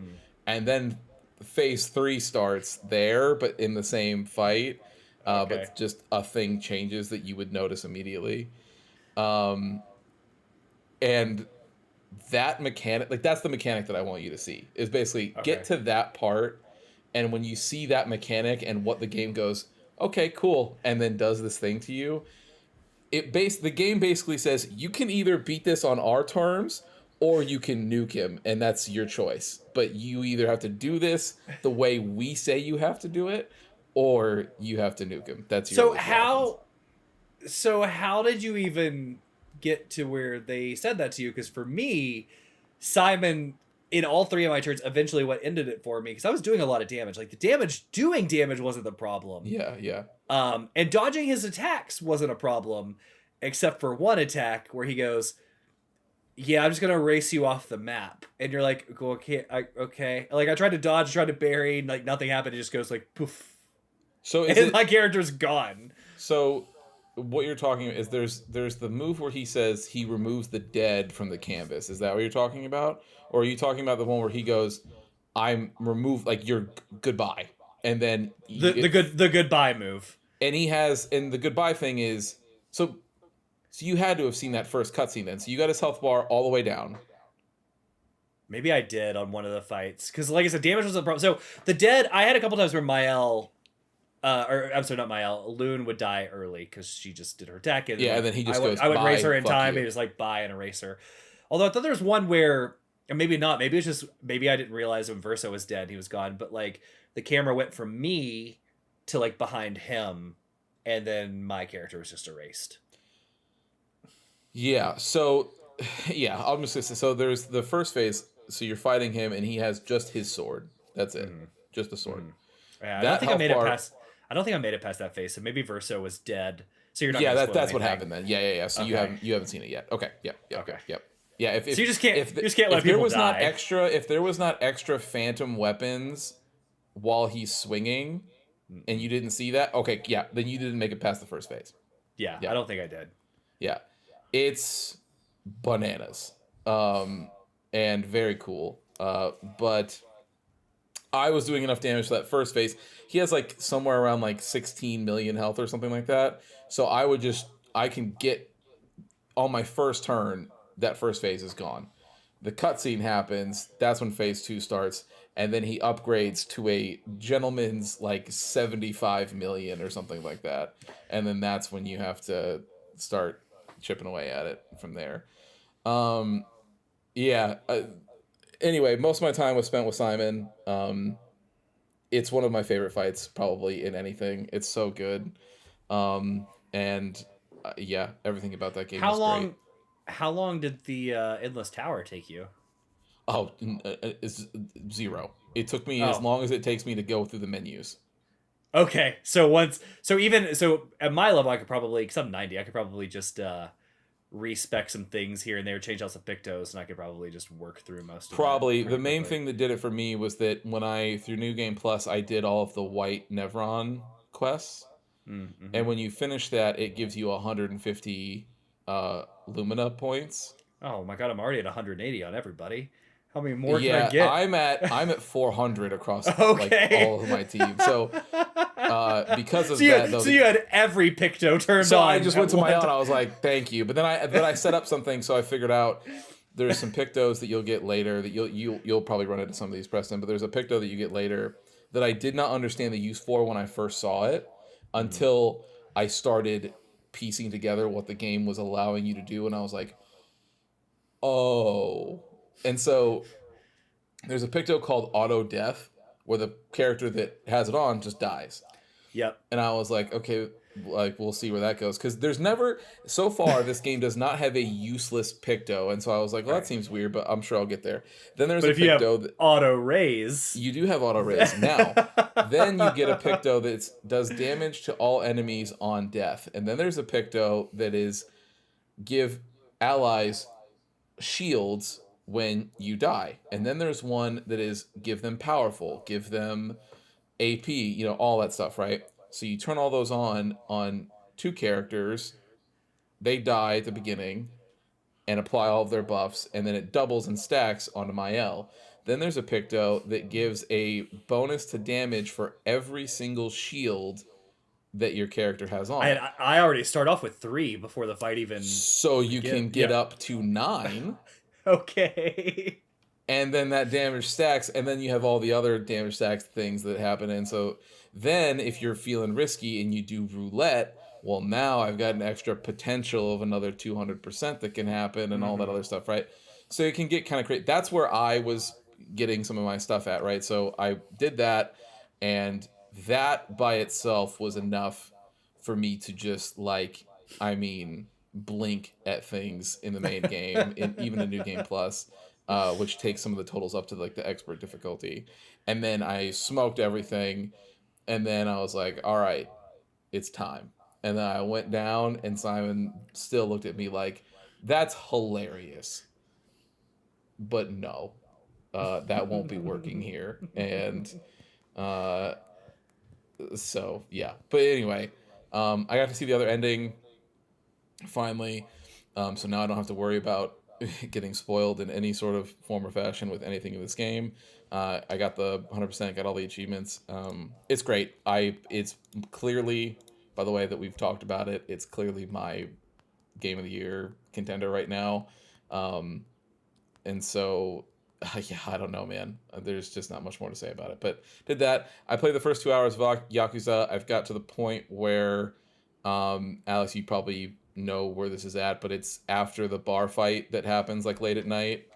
and then phase 3 starts there, but in the same fight. But just a thing changes that you would notice immediately. And that mechanic, like, that's the mechanic that I want you to see, is basically get to that part, and when you see that mechanic and what the game goes, okay, cool, and then does this thing to you, the game basically says you can either beat this on our terms or you can nuke him, and that's your choice. But you either have to do this the way we say you have to do it, or you have to nuke him. That's your So how did you even get to where they said that to you? Because for me, Simon, in all 3 of my turns, eventually what ended it for me, because I was doing a lot of damage. Like, doing damage wasn't the problem. Yeah. And dodging his attacks wasn't a problem, except for one attack where he goes, yeah, I'm just gonna erase you off the map, and you're like, okay, okay. Like, I tried to dodge, tried to bury, and like nothing happened. It just goes like poof. So my character's gone. So what you're talking about is there's the move where he says he removes the dead from the canvas. Is that what you're talking about? Or are you talking about the one where he goes, I'm removed, like, you're goodbye, and then the goodbye move. And the goodbye thing is so you had to have seen that first cutscene then. So you got his health bar all the way down. Maybe I did on one of the fights, because like I said, damage was a problem. So the dead, I had a couple times where Mael, I'm sorry, not Mael, Loon would die early because she just did her attack, and and then he just I would raise her in time, and just like buy and erase her. Although I thought there was one where, and maybe not, maybe it's just, maybe I didn't realize when Verso was dead, he was gone, but like the camera went from me to like behind him, and then my character was just erased. Yeah, so I'll just say, so there's the first phase, so you're fighting him and he has just his sword. That's it. Just the sword. Yeah, I don't think I made it past that phase, so maybe Verso was dead. So you're not. Yeah, that's what happened then. Yeah. So you haven't seen it yet. Okay. Yep. Yeah. If so you just can't let people there was die. if there was not extra phantom weapons while he's swinging, and you didn't see that, okay, yeah, then you didn't make it past the first phase. Yeah, I don't think I did. Yeah, it's bananas, and very cool. But I was doing enough damage to that first phase. He has like somewhere around like 16 million health or something like that. So I can get on my first turn, that first phase is gone. The cutscene happens, that's when phase 2 starts, and then he upgrades to a gentleman's like 75 million or something like that. And then that's when you have to start chipping away at it from there. Anyway, most of my time was spent with Simon. It's one of my favorite fights probably in anything. It's so good. Everything about that game is great. How long did the Endless Tower take you? Oh, it's 0. It took me as long as it takes me to go through the menus. Okay, so at my level, I could probably, because I'm 90, I could probably just respec some things here and there, change out some pictos, and I could probably just work through most of Probably that the main thing that did it for me was that when through New Game Plus, I did all of the white Nevron quests. Mm-hmm. And when you finish that, it gives you 150 Lumina points. Oh my god, I'm already at 180 on everybody. How many more can I Yeah, get? I'm at 400 across Okay. like all of my team. So because of so that, though, you had every picto turned on. so I just went to my own. I was like, thank you. But then I set up something, so I figured out there's some pictos that you'll get later that you'll probably run into some of these, Preston. But there's a picto that you get later that I did not understand the use for when I first saw it until I started piecing together what the game was allowing you to do, and I was like, oh. And so there's a picto called Auto Death, where the character that has it on just dies. Yep. And I was like, okay, like we'll see where that goes, because there's never so far this game does not have a useless picto, and so I was like, well, that seems weird, but I'm sure I'll get there. Then there's a picto that auto raise. You do have auto raise now. Then you get a picto that does damage to all enemies on death, and then there's a picto that is give allies shields when you die, and then there's one that is give them powerful, give them AP, all that stuff, right? So you turn all those on two characters, they die at the beginning, and apply all of their buffs, and then it doubles and stacks onto Mael. Then there's a picto that gives a bonus to damage for every single shield that your character has on. I already start off with 3 before the fight even. So you can get up to 9. Okay. And then that damage stacks, and then you have all the other damage stacks things that happen. And so then if you're feeling risky and you do roulette, well, now I've got an extra potential of another 200% that can happen and all that other stuff, right? So it can get kind of crazy. That's where I was getting some of my stuff at, right? So I did that, and that by itself was enough for me to just blink at things in the main game, even in New Game Plus, which takes some of the totals up to like the expert difficulty. And then I smoked everything, and then I was like, all right, it's time. And then I went down, and Simon still looked at me like, that's hilarious. But no, that won't be working here. And so, yeah. But anyway, I got to see the other ending finally. So now I don't have to worry about getting spoiled in any sort of form or fashion with anything in this game. I got the 100%, got all the achievements. It's great. It's clearly, by the way that we've talked about it, it's clearly my game of the year contender right now. And so, yeah, I don't know, man. There's just not much more to say about it. But did that. I played the first 2 hours of Yakuza. I've got to the point where, Alex, you probably know where this is at, but it's after the bar fight that happens like late at night.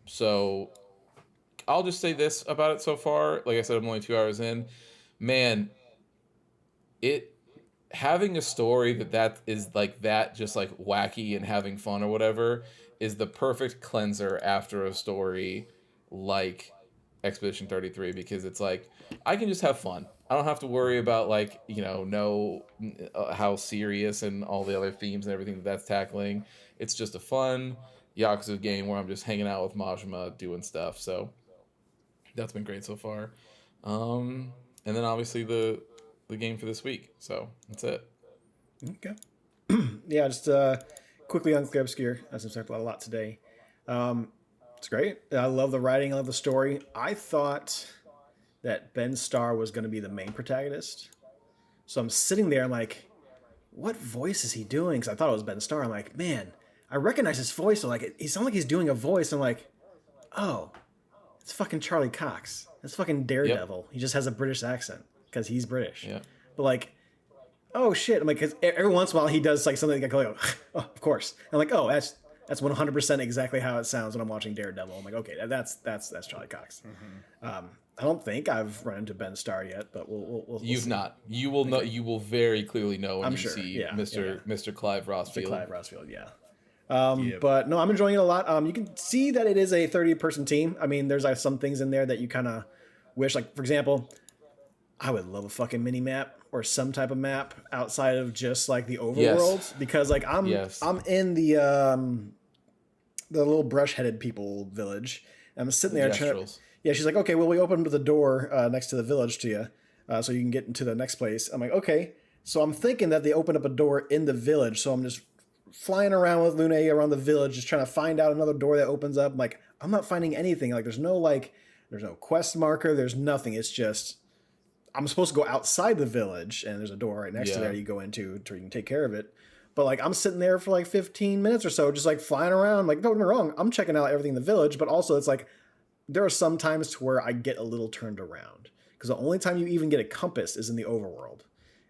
So I'll just say this about it so far. Like I said, I'm only 2 hours in. Man, having a story that is like that, just like wacky and having fun or whatever, is the perfect cleanser after a story like Expedition 33, because it's like I can just have fun. I don't have to worry about how serious and all the other themes and everything that's tackling. It's just a fun Yakuza game where I'm just hanging out with Majima doing stuff. So that's been great so far. And then obviously the game for this week. So that's it. Okay. Yeah, just quickly on Obscur, as I've talked about a lot today. It's great. I love the writing. I love the story. I thought that Ben Starr was going to be the main protagonist. So I'm sitting there, I'm like, what voice is he doing? Because I thought it was Ben Starr. I'm like, man, I recognize his voice. So like, he sounds like he's doing a voice. I'm like, oh, it's fucking Charlie Cox. It's fucking Daredevil. Yep. He just has a British accent because he's British. Yeah. But like, oh shit. I'm like, because every once in a while he does like something like, oh, of course. I'm like, oh, that's 100% exactly how it sounds when I'm watching Daredevil. I'm like, okay, that's Charlie Cox. Mm-hmm. I don't think I've run into Ben Starr yet, but we'll You've see. not. You will know. You will very clearly know when I'm you sure. see Yeah, Mr. Clive Rossfield. Clive Rossfield, yeah. But no, I'm enjoying it a lot. You can see that it is a 30-person team. I mean, there's like some things in there that you kind of wish, like for example, I would love a fucking mini map or some type of map outside of just like the overworld Yes. because like Yes. I'm in the little brush headed people village. I'm sitting The there trying to, Gestrels. yeah, she's like, okay, well, we opened the door next to the village to you so you can get into the next place. I'm like, okay. So I'm thinking that they opened up a door in the village. So I'm just flying around with Lune around the village, just trying to find out another door that opens up. I'm like, I'm not finding anything. Like, there's no quest marker. There's nothing. It's just, I'm supposed to go outside the village and there's a door right next to there you go into so you can take care of it. But like I'm sitting there for like 15 minutes or so, just like flying around. Like, don't get me wrong, I'm checking out everything in the village, but also it's like there are some times to where I get a little turned around because the only time you even get a compass is in the overworld,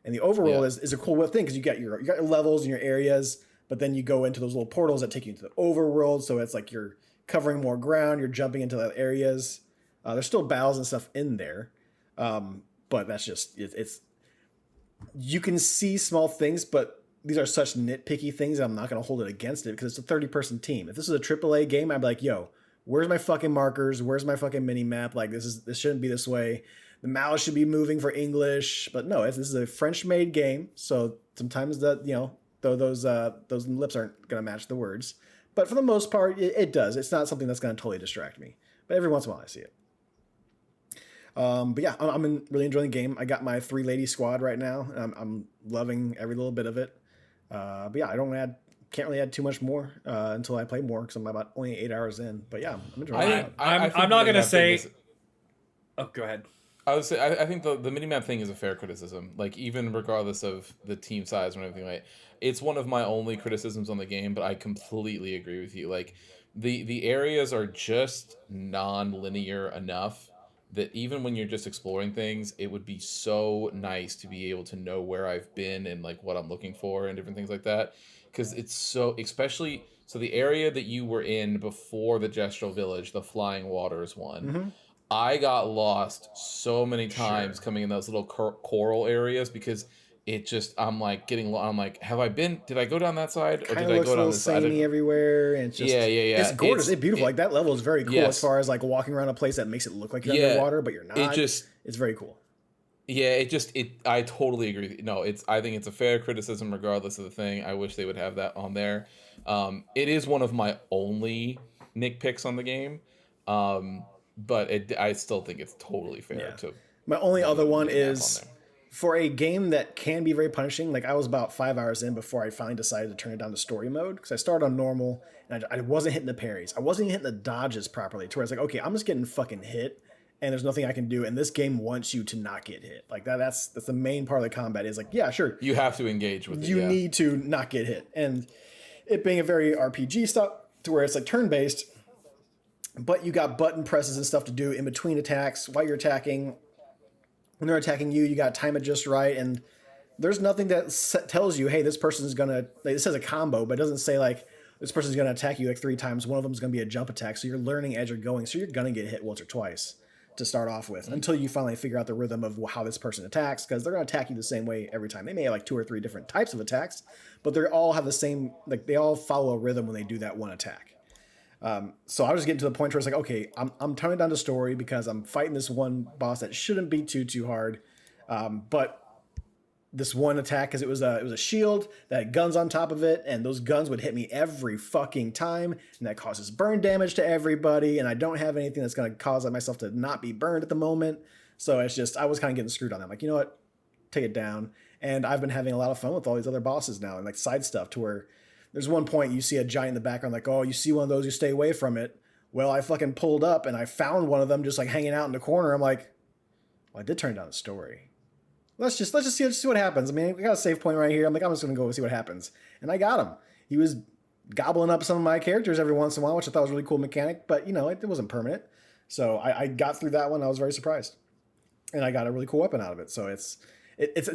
and the overworld is a cool thing because you got your levels and your areas, but then you go into those little portals that take you into the overworld. So it's like you're covering more ground, you're jumping into the areas. There's still battles and stuff in there, but that's just it's you can see small things, but these are such nitpicky things that I'm not going to hold it against it because it's a 30-person team. If this is a AAA game, I'd be like, yo, where's my fucking markers? Where's my fucking mini map? Like this shouldn't be this way. The mouse should be moving for English, but no, this is a French-made game, so sometimes those lips aren't going to match the words. But for the most part, it does. It's not something that's going to totally distract me. But every once in a while, I see it. But yeah, I'm really enjoying the game. I got my 3-lady squad right now. And I'm loving every little bit of it. But yeah, can't really add too much more until I play more because I'm about only 8 hours in. But yeah, I'm enjoying it. I'm not gonna say. Oh, go ahead. I would say I think the minimap thing is a fair criticism. Like even regardless of the team size and everything, like it's one of my only criticisms on the game. But I completely agree with you. Like the areas are just non-linear enough that even when you're just exploring things, it would be so nice to be able to know where I've been and like what I'm looking for and different things like that. Because it's so, especially, so the area that you were in before the Gestural Village, the Flying Waters one, I got lost so many times coming in those little coral areas because it just, I'm like I'm like, did I go down that side or did I go down this side? Samey everywhere, and it's just it's gorgeous. It's beautiful. Like that level is very cool as far as like walking around a place that makes it look like you're underwater, but you're not. It's very cool. Yeah, I totally agree with you. No, I think it's a fair criticism regardless of the thing. I wish they would have that on there. It is one of my only nitpicks on the game. But I still think it's totally fair to. My only other one is for a game that can be very punishing. Like I was about 5 hours in before I finally decided to turn it down to story mode because I started on normal and I wasn't hitting the parries. I wasn't even hitting the dodges properly to where it's like, okay, I'm just getting fucking hit and there's nothing I can do. And this game wants you to not get hit. Like that's the main part of the combat is like, yeah, sure. You have to engage with it. You need to not get hit. And it being a very RPG stuff to where it's like turn-based, but you got button presses and stuff to do in between attacks while you're attacking. When they're attacking you, you got to time it just right. And there's nothing that tells you, hey, this person's going to, like, it says a combo, but it doesn't say like, this person's going to attack you like 3 times. One of them is going to be a jump attack. So you're learning as you're going. So you're going to get hit once or twice to start off with until you finally figure out the rhythm of how this person attacks. Because they're going to attack you the same way every time. They may have like 2 or 3 different types of attacks, but they all have the same, like they all follow a rhythm when they do that one attack. So I was getting to the point where it's like, okay, I'm turning down the story because I'm fighting this one boss that shouldn't be too hard. But this one attack, because it was a shield that had guns on top of it, and those guns would hit me every fucking time, and that causes burn damage to everybody, and I don't have anything that's going to cause myself to not be burned at the moment. So it's just, I was kind of getting screwed on that. I'm like, you know what? Take it down. And I've been having a lot of fun with all these other bosses now and like side stuff to where there's one point you see a giant in the background, like, oh, you see one of those, you stay away from it. Well, I fucking pulled up and I found one of them just like hanging out in the corner. I'm like, well, I did turn down the story. Let's just see what happens. I mean, we got a save point right here. I'm like, I'm just gonna go see what happens. And I got him. He was gobbling up some of my characters every once in a while, which I thought was a really cool mechanic, but you know, it wasn't permanent. So I got through that one. I was very surprised. And I got a really cool weapon out of it. So it's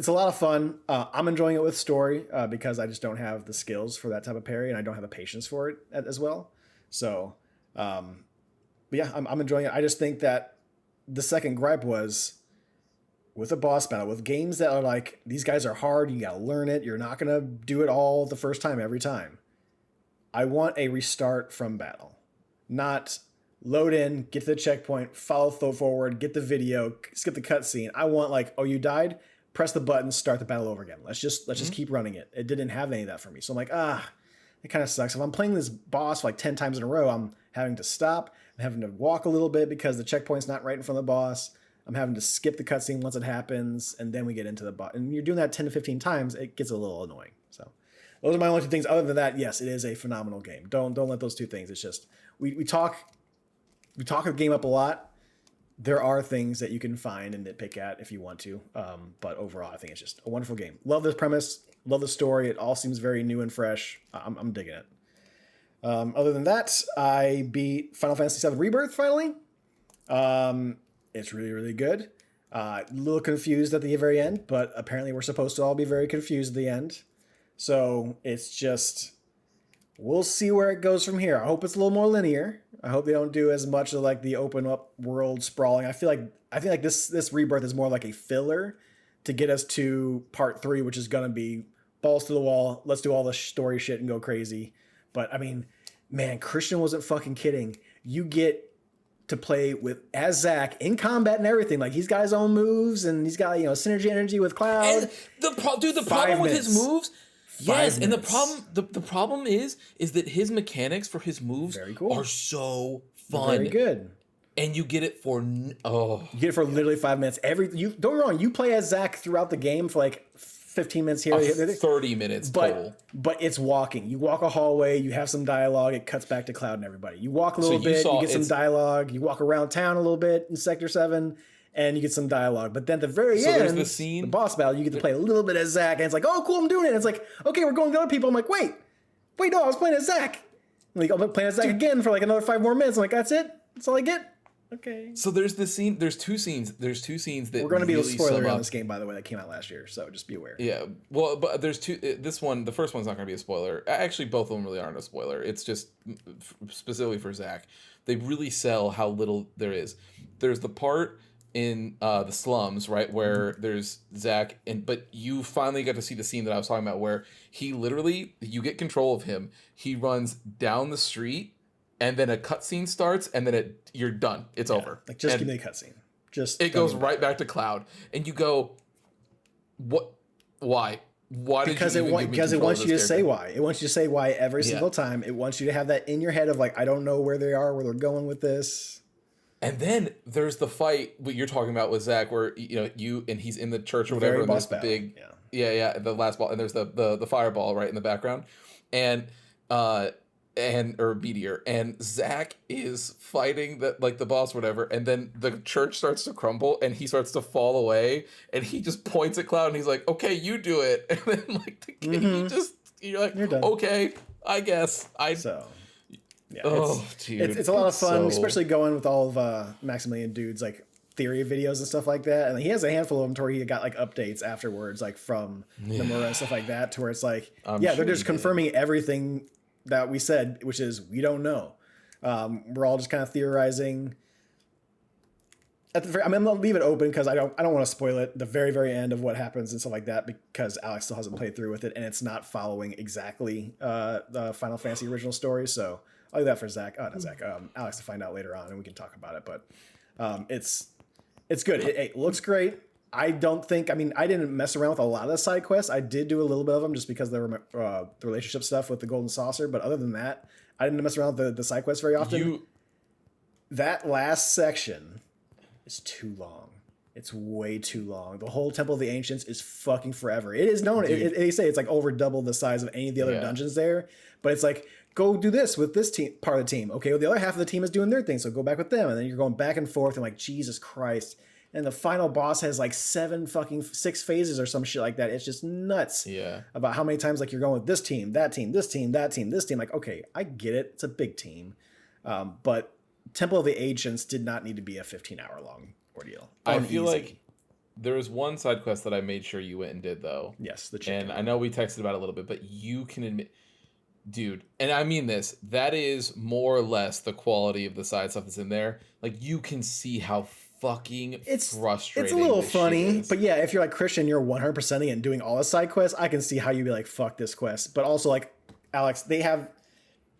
a lot of fun. I'm enjoying it with story because I just don't have the skills for that type of parry and I don't have the patience for it as well. So, but yeah, I'm enjoying it. I just think that the second gripe was with a boss battle, with games that are like, these guys are hard, you gotta learn it, you're not gonna do it all the first time every time. I want a restart from battle. Not, load in, get to the checkpoint, follow forward, get the video, skip the cutscene. I want like, oh, you died? Press the button, start the battle over again. Let's just keep running it. It didn't have any of that for me. So I'm like, it kind of sucks. If I'm playing this boss for like 10 times in a row, I'm having to stop. I'm having to walk a little bit because the checkpoint's not right in front of the boss. I'm having to skip the cutscene once it happens, and then we get into the boss. And you're doing that 10 to 15 times, it gets a little annoying. So those are my only two things. Other than that, yes, it is a phenomenal game. Don't let those two things. It's just we talk the game up a lot. There are things that you can find and nitpick at if you want to. But overall, I think it's just a wonderful game. Love this premise. Love the story. It all seems very new and fresh. I'm digging it. Other than that, I beat Final Fantasy VII Rebirth finally. It's really, really good. A little confused at the very end, but apparently we're supposed to all be very confused at the end. So it's just, we'll see where it goes from here. I hope it's a little more linear. I hope they don't do as much of like the open up world sprawling. I feel like this Rebirth is more like a filler to get us to part 3, which is gonna be balls to the wall. Let's do all the story shit and go crazy. But I mean, man, Christian wasn't fucking kidding. You get to play as Zack in combat and everything. Like he's got his own moves and he's got synergy energy with Cloud. And the problem with his moves. Yes, and the problem is that his mechanics for his moves are so fun. Very good. And you get it for You get it for literally 5 minutes. Don't get me wrong, you play as Zack throughout the game for like 15 minutes here. 30 minutes total. But it's walking. You walk a hallway, you have some dialogue, it cuts back to Cloud and everybody. You walk a little bit, you get some dialogue, you walk around town a little bit in Sector 7, and you get some dialogue. But then at the very end, there's the boss battle, you get to play a little bit as Zack, and it's like, oh, cool, I'm doing it. And it's like, okay, we're going to other people. I'm like, wait, no, I was playing as Zack. Like, I'm playing as Zack again for like another 5 more minutes. I'm like, that's it? That's all I get? Okay. So there's the scene. There's two scenes that we're going to be really a spoiler on this game, by the way, that came out last year. So just be aware. Yeah. Well, but there's two. This one, the first one's not going to be a spoiler. Actually, both of them really aren't a spoiler. It's just specifically for Zack. They really sell how little there is. There's the part in the slums, right, where there's Zack, but you finally get to see the scene that I was talking about, where he literally, you get control of him. He runs down the street. And then a cutscene starts, and then you're done. It's over. Like, just give me a cutscene. It goes right back to Cloud, and you go, "What? Why? Why did you even give me control of this character?" Because it wants you to say why. It wants you to say why every single time. It wants you to have that in your head of like, I don't know where they are, where they're going with this. And then there's the fight what you're talking about with Zack, where you and he's in the church or whatever, and there's the big, the last ball, and there's the fireball right in the background, or meteor, and Zack is fighting the boss or whatever, and then the church starts to crumble and he starts to fall away, and he just points at Cloud and he's like, okay, you do it. And then like the game, you're like, you're done. Okay, I guess yeah, it's a lot of fun, especially going with all of Maximilian Dude's like theory videos and stuff like that, and he has a handful of them to where he got like updates afterwards, like from Nomura and stuff like that, to where it's like, they're just confirming everything that we said, which is we don't know. We're all just kind of theorizing. I'm gonna leave it open because I don't want to spoil it. The very, very end of what happens and stuff like that, because Alex still hasn't played through with it, and it's not following exactly the Final Fantasy original story. So I'll leave that for Alex to find out later on, and we can talk about it. But it's good. It looks great. I didn't mess around with a lot of the side quests. I did do a little bit of them just because they were the relationship stuff with the Golden Saucer. But other than that, I didn't mess around with the side quests very often. That last section is too long. It's way too long. The whole Temple of the Ancients is fucking forever. It is known. They say it's like over double the size of any of the other dungeons there. But it's like, go do this with this team, part of the team. Okay, well, the other half of the team is doing their thing, so go back with them. And then you're going back and forth and like, Jesus Christ. And the final boss has like 6 phases or some shit like that. It's just nuts. Yeah. About how many times like you're going with this team, that team, this team, that team, this team. Like, okay, I get it. It's a big team. But Temple of the Ancients did not need to be a 15-hour long ordeal. I feel like there was one side quest that I made sure you went and did, though. Yes, the chicken. And I know we texted about it a little bit, but you can admit, dude, and I mean this, that is more or less the quality of the side stuff that's in there. Like, you can see how frustrating. It's a little funny, but yeah, if you're like Christian, you're 100%ing it and doing all the side quests, I can see how you'd be like, fuck this quest. But also, like, Alex, I'm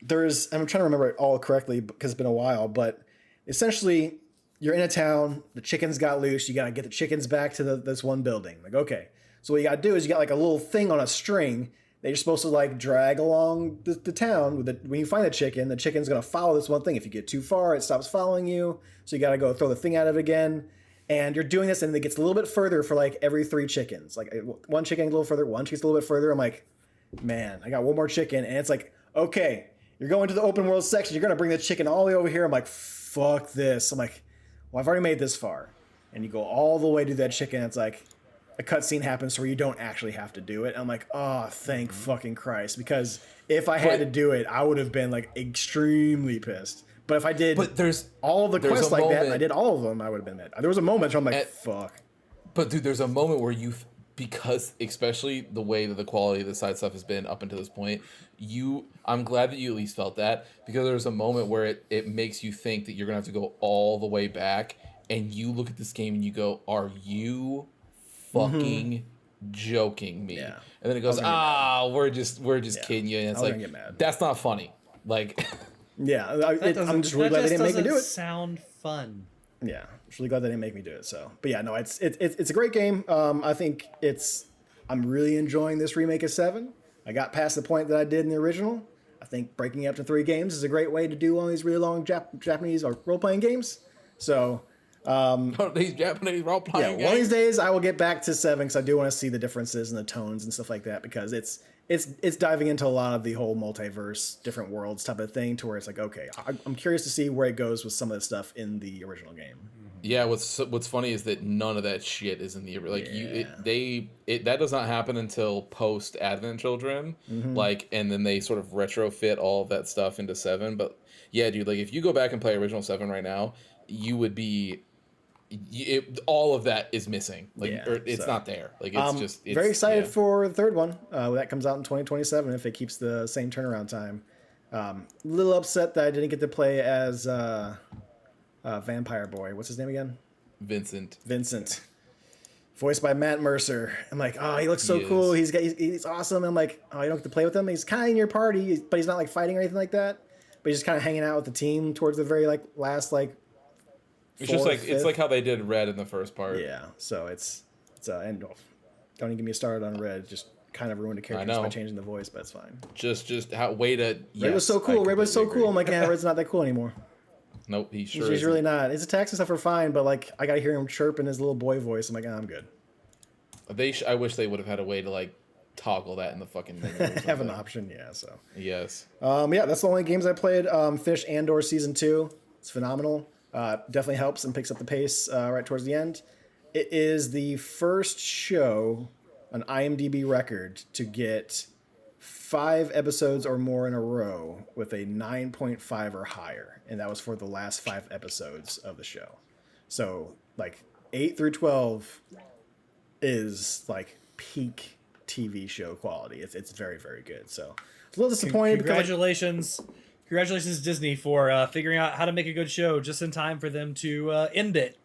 trying to remember it all correctly because it's been a while, but essentially you're in a town, the chickens got loose, you gotta get the chickens back to this one building. Like, okay. So what you gotta do is you got like a little thing on a string that you're supposed to like drag along the town. When you find the chicken's gonna follow this one thing. If you get too far, it stops following you. So you gotta go throw the thing at it again. And you're doing this and it gets a little bit further for like every 3 chickens. Like one chicken a little further, one chicken's a little bit further. I'm like, man, I got one more chicken. And it's like, okay, you're going to the open world section. You're gonna bring the chicken all the way over here. I'm like, fuck this. I'm like, well, I've already made this far. And you go all the way to that chicken. It's like a cutscene happens where you don't actually have to do it. I'm like, oh, thank fucking Christ. Because if I had to do it, I would have been like extremely pissed. But if I did all of the quests like that and I did all of them, I would have been mad. There was a moment where I'm like, fuck. But dude, there's a moment where because especially the way that the quality of the side stuff has been up until this point, I'm glad that you at least felt that, because there's a moment where it makes you think that you're gonna have to go all the way back, and you look at this game and you go, are you fucking joking me? Yeah. And then it goes, we're just kidding you, and it's like, that's not funny. Like yeah, I'm just really glad they didn't make me do it. Sound fun. Yeah, I'm just really glad they didn't make me do it. So, but yeah, no, it's a great game. I think I'm really enjoying this remake of 7. I got past the point that I did in the original. I think breaking it up to 3 games is a great way to do one of these really long Japanese or role-playing games. So, these Japanese role-playing games. One of these days I will get back to 7 because I do want to see the differences and the tones and stuff like that, because it's diving into a lot of the whole multiverse, different worlds type of thing, to where it's like, okay, I'm curious to see where it goes with some of the stuff in the original game. Yeah, what's funny is that none of that shit is in the that does not happen until post Advent Children, and then they sort of retrofit all of that stuff into 7. But yeah, dude, like if you go back and play original 7 right now, you would be. All of that is missing. It's not there. Like it's very excited for the 3rd one. That comes out in 2027 if it keeps the same turnaround time. Little upset that I didn't get to play as Vampire Boy. What's his name again? Vincent. Voiced by Matt Mercer. I'm like, oh, he looks so cool. He's awesome. I'm like, oh, you don't get to play with him. He's kind of in your party, but he's not like fighting or anything like that. But he's just kind of hanging out with the team towards the very last It's just it's like how they did Red in the first part. Yeah, so it's and don't even get me started on Red. Just kind of ruined a character just by changing the voice, but it's fine. Just how way to. Red was so cool. Red was so cool. I'm like, yeah, Red's not that cool anymore. Nope, he's really not. His attacks and stuff are fine, but like I gotta hear him chirp in his little boy voice. I'm like, I'm good. I wish they would have had a way to toggle that in the fucking menu. Have an option, yeah. So yes. Yeah, that's the only games I played. Fish Andor Season 2. It's phenomenal. Definitely helps and picks up the pace right towards the end. It is the first show on IMDb record to get 5 episodes or more in a row with a 9.5 or higher, and that was for the last 5 episodes of the show. So 8 through 12 is peak TV show quality. It's very, very good. So a little disappointed. Congratulations. Congratulations, Disney, for figuring out how to make a good show just in time for them to end it.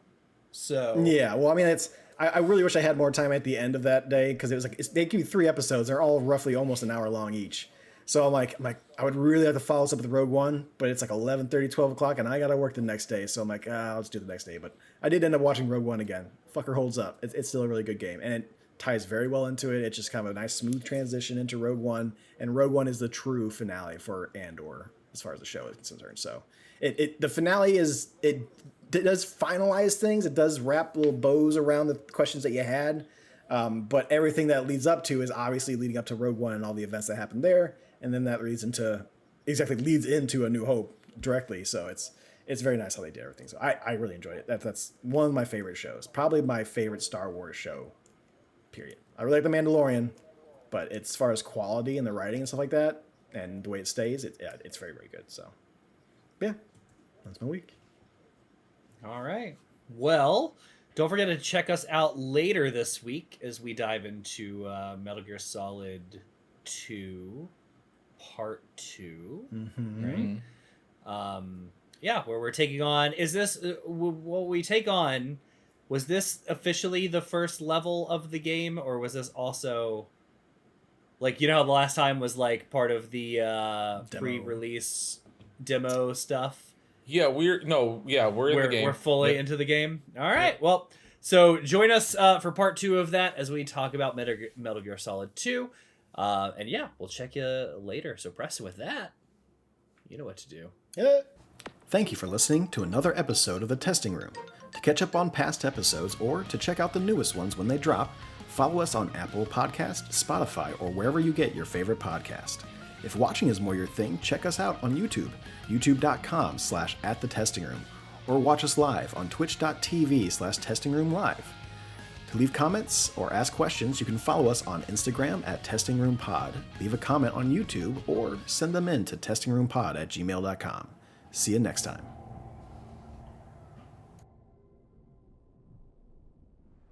So yeah, well, I mean, I really wish I had more time at the end of that day, because it was they give you 3 episodes. They're all roughly almost an hour long each. So I'm like, I would really have to follow this up with Rogue One, but it's 11:30, 12 o'clock, and I got to work the next day. So I'm like, I'll just do the next day. But I did end up watching Rogue One again. Fucker holds up. It's still a really good game, and it ties very well into it. It's just kind of a nice, smooth transition into Rogue One, and Rogue One is the true finale for Andor, as far as the show is concerned. So the finale it does finalize things. It does wrap little bows around the questions that you had. But everything that leads up to is obviously leading up to Rogue One and all the events that happened there. And then that leads into A New Hope directly. So it's very nice how they did everything. So I really enjoyed it. That's one of my favorite shows. Probably my favorite Star Wars show, period. I really like The Mandalorian, but as far as quality and the writing and stuff like that, and the way it stays, it's very, very good. So, yeah, that's my week. All right. Well, don't forget to check us out later this week as we dive into Metal Gear Solid 2, Part 2. Mm-hmm. Right? Yeah, where we're taking on... Is this... what we take on... Was this officially the first level of the game, or was this also... you know how the last time was part of the pre-release demo stuff? Yeah, we're in the game. We're fully into the game. All right. Well, so join us for part 2 of that as we talk about Metal Gear Solid 2. And yeah, we'll check you later. So Preston, with that, you know what to do. Yeah. Thank you for listening to another episode of The Testing Room. To catch up on past episodes or to check out the newest ones when they drop, follow us on Apple Podcast, Spotify, or wherever you get your favorite podcast. If watching is more your thing, check us out on YouTube, youtube.com/@thetestingroom, or watch us live on twitch.tv/testingroomlive. To leave comments or ask questions, you can follow us on Instagram @testingroompod, leave a comment on YouTube, or send them in to testingroompod@gmail.com. See you next time.